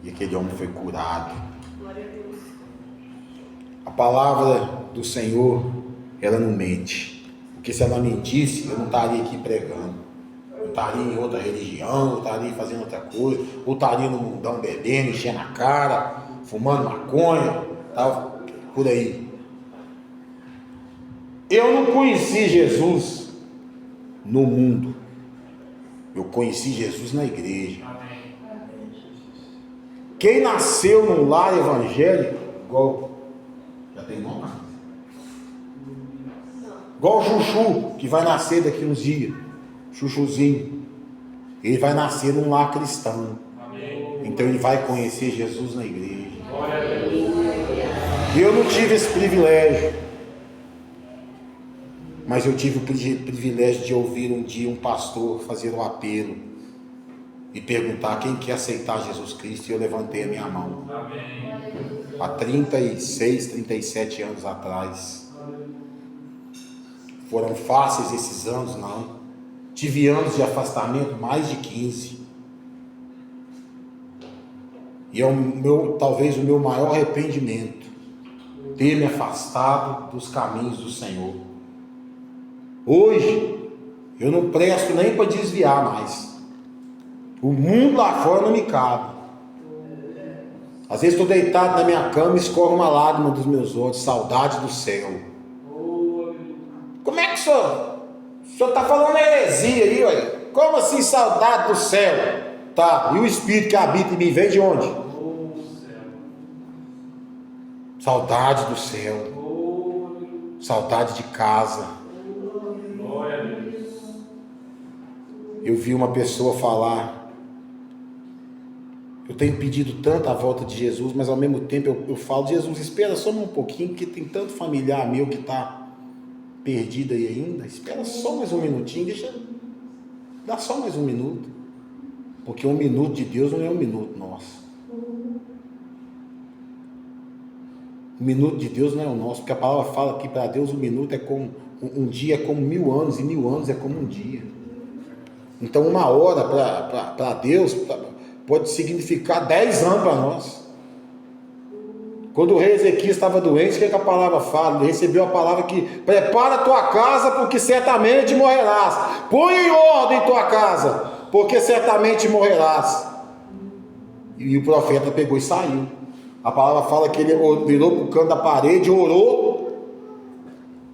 E aquele homem foi curado. A palavra do Senhor, ela não mente. Porque se ela mentisse, eu não estaria aqui pregando. Eu estaria em outra religião, eu estaria fazendo outra coisa, ou estaria no mundão bebendo, enchendo a cara, fumando maconha, tal, por aí. Eu não conheci Jesus no mundo. Eu conheci Jesus na igreja. Quem nasceu num lar evangélico, igual, já tem nome? Igual o Chuchu, que vai nascer daqui uns dias. Chuchuzinho. Ele vai nascer num lar cristão. Então ele vai conhecer Jesus na igreja. Eu não tive esse privilégio. Mas eu tive o privilégio de ouvir um dia um pastor fazer um apelo e perguntar quem quer aceitar Jesus Cristo, e eu levantei a minha mão. Há 36, 37 anos atrás. Foram fáceis esses anos? Não. Tive anos de afastamento, mais de 15. E é talvez o meu maior arrependimento, ter me afastado dos caminhos do Senhor. Hoje, eu não presto nem para desviar mais. O mundo lá fora não me cabe. Às vezes estou deitado na minha cama e escorre uma lágrima dos meus olhos, saudade do céu. Como é que o senhor está falando heresia aí, ué? Como assim saudade do céu? Tá, e o Espírito que habita em mim vem de onde? Saudade do céu. Saudade de casa. Eu vi uma pessoa falar: eu tenho pedido tanto a volta de Jesus, mas ao mesmo tempo eu falo: Jesus, espera só um pouquinho, porque tem tanto familiar meu que está perdido aí ainda. Espera só mais um minutinho, dá só mais um minuto, porque um minuto de Deus não é um minuto nosso. O minuto de Deus não é o nosso, porque a palavra fala que para Deus um minuto é como um dia, é como 1000 anos, e 1000 anos é como um dia. Então uma hora para Deus pode significar 10 anos para nós. Quando o rei Ezequias estava doente, o que a palavra fala? Ele recebeu a palavra que: prepara a tua casa, porque certamente morrerás. Põe em ordem tua casa, porque certamente morrerás. E o profeta pegou e saiu. A palavra fala que ele virou para o canto da parede, orou.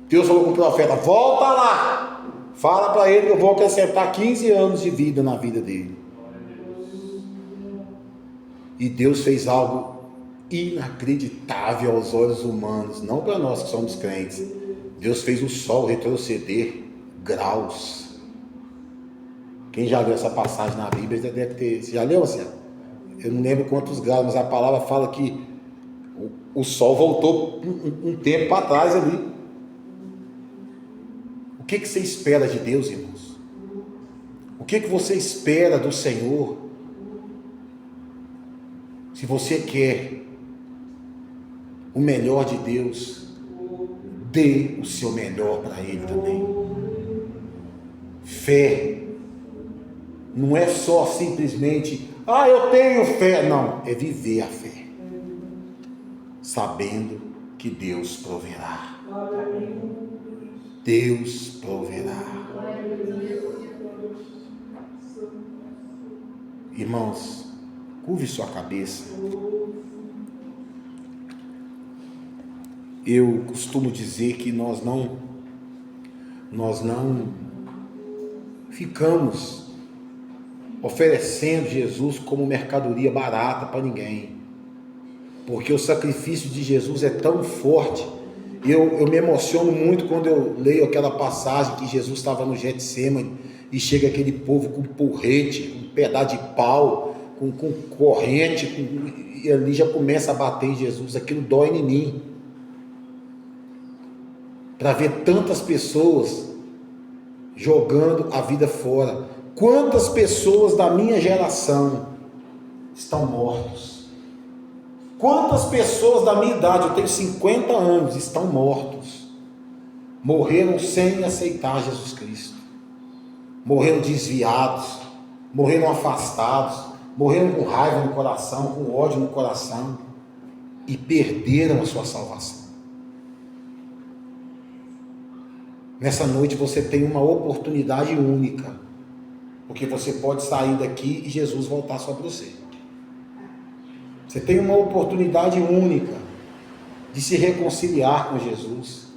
Deus falou com o profeta: volta lá. Fala para ele que eu vou acrescentar 15 anos de vida na vida dele. E Deus fez algo inacreditável aos olhos humanos, não para nós que somos crentes. Deus fez o sol retroceder graus. Quem já leu essa passagem na Bíblia já deve ter. Você já leu assim? Eu não lembro quantos graus, mas a palavra fala que o sol voltou um tempo para trás ali. O que você espera de Deus, irmãos? O que você espera do Senhor? Se você quer o melhor de Deus, dê o seu melhor para Ele também. Fé não é só simplesmente: eu tenho fé. Não, é viver a fé, sabendo que Deus proverá. Deus proverá. Irmãos, curve sua cabeça. Eu costumo dizer que nós não ficamos oferecendo Jesus como mercadoria barata para ninguém, porque o sacrifício de Jesus é tão forte. Eu me emociono muito quando eu leio aquela passagem que Jesus estava no Getsêmani e chega aquele povo com porrete, um pedaço de pau, com corrente, e ali já começa a bater em Jesus. Aquilo dói em mim, para ver tantas pessoas jogando a vida fora. Quantas pessoas da minha geração estão mortos? Quantas pessoas da minha idade, eu tenho 50 anos, estão mortos? Morreram sem aceitar Jesus Cristo. Morreram desviados, morreram afastados, morreram com raiva no coração, com ódio no coração, e perderam a sua salvação. Nessa noite você tem uma oportunidade única, porque você pode sair daqui e Jesus voltar sobre você. Você tem uma oportunidade única de se reconciliar com Jesus,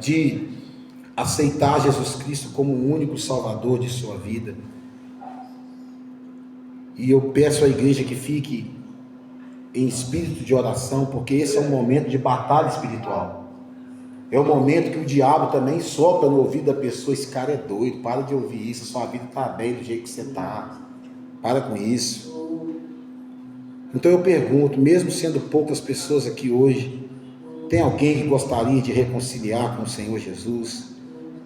de aceitar Jesus Cristo como o único Salvador de sua vida. E eu peço à igreja que fique em espírito de oração, porque esse é um momento de batalha espiritual. É o momento que o diabo também sopra no ouvido da pessoa: esse cara é doido, para de ouvir isso, a sua vida está bem do jeito que você está, para com isso. Então eu pergunto, mesmo sendo poucas pessoas aqui hoje, tem alguém que gostaria de reconciliar com o Senhor Jesus?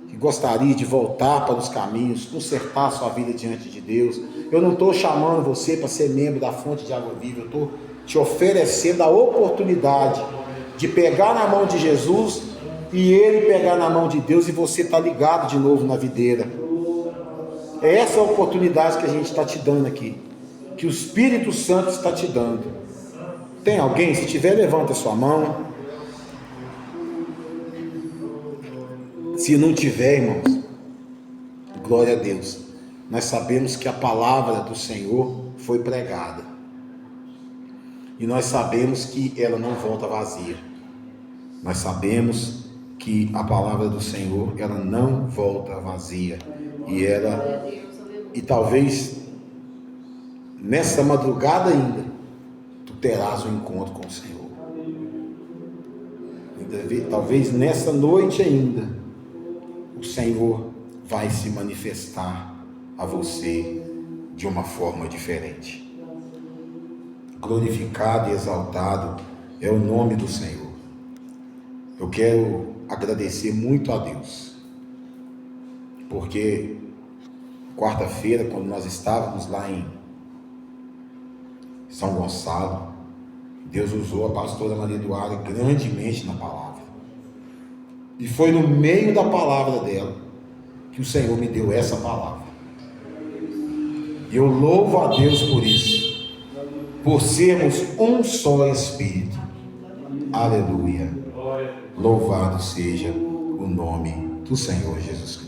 Que gostaria de voltar para os caminhos, consertar a sua vida diante de Deus? Eu não estou chamando você para ser membro da fonte de água viva, eu estou te oferecendo a oportunidade de pegar na mão de Jesus e Ele pegar na mão de Deus e você está ligado de novo na videira. É essa a oportunidade que a gente está te dando aqui, que o Espírito Santo está te dando. Tem alguém? Se tiver, levanta a sua mão. Se não tiver, irmãos, glória a Deus. Nós sabemos que a palavra do Senhor foi pregada. E nós sabemos que ela não volta vazia. Nós sabemos que a palavra do Senhor, ela não volta vazia. E talvez nessa madrugada ainda, tu terás um encontro com o Senhor. Talvez nessa noite ainda, o Senhor vai se manifestar a você de uma forma diferente. Glorificado e exaltado é o nome do Senhor. Eu quero agradecer muito a Deus, porque quarta-feira, quando nós estávamos lá em São Gonçalo, Deus usou a pastora Maria Eduarda grandemente na palavra. E foi no meio da palavra dela que o Senhor me deu essa palavra. E eu louvo a Deus por isso, por sermos um só Espírito. Aleluia. Louvado seja o nome do Senhor Jesus Cristo.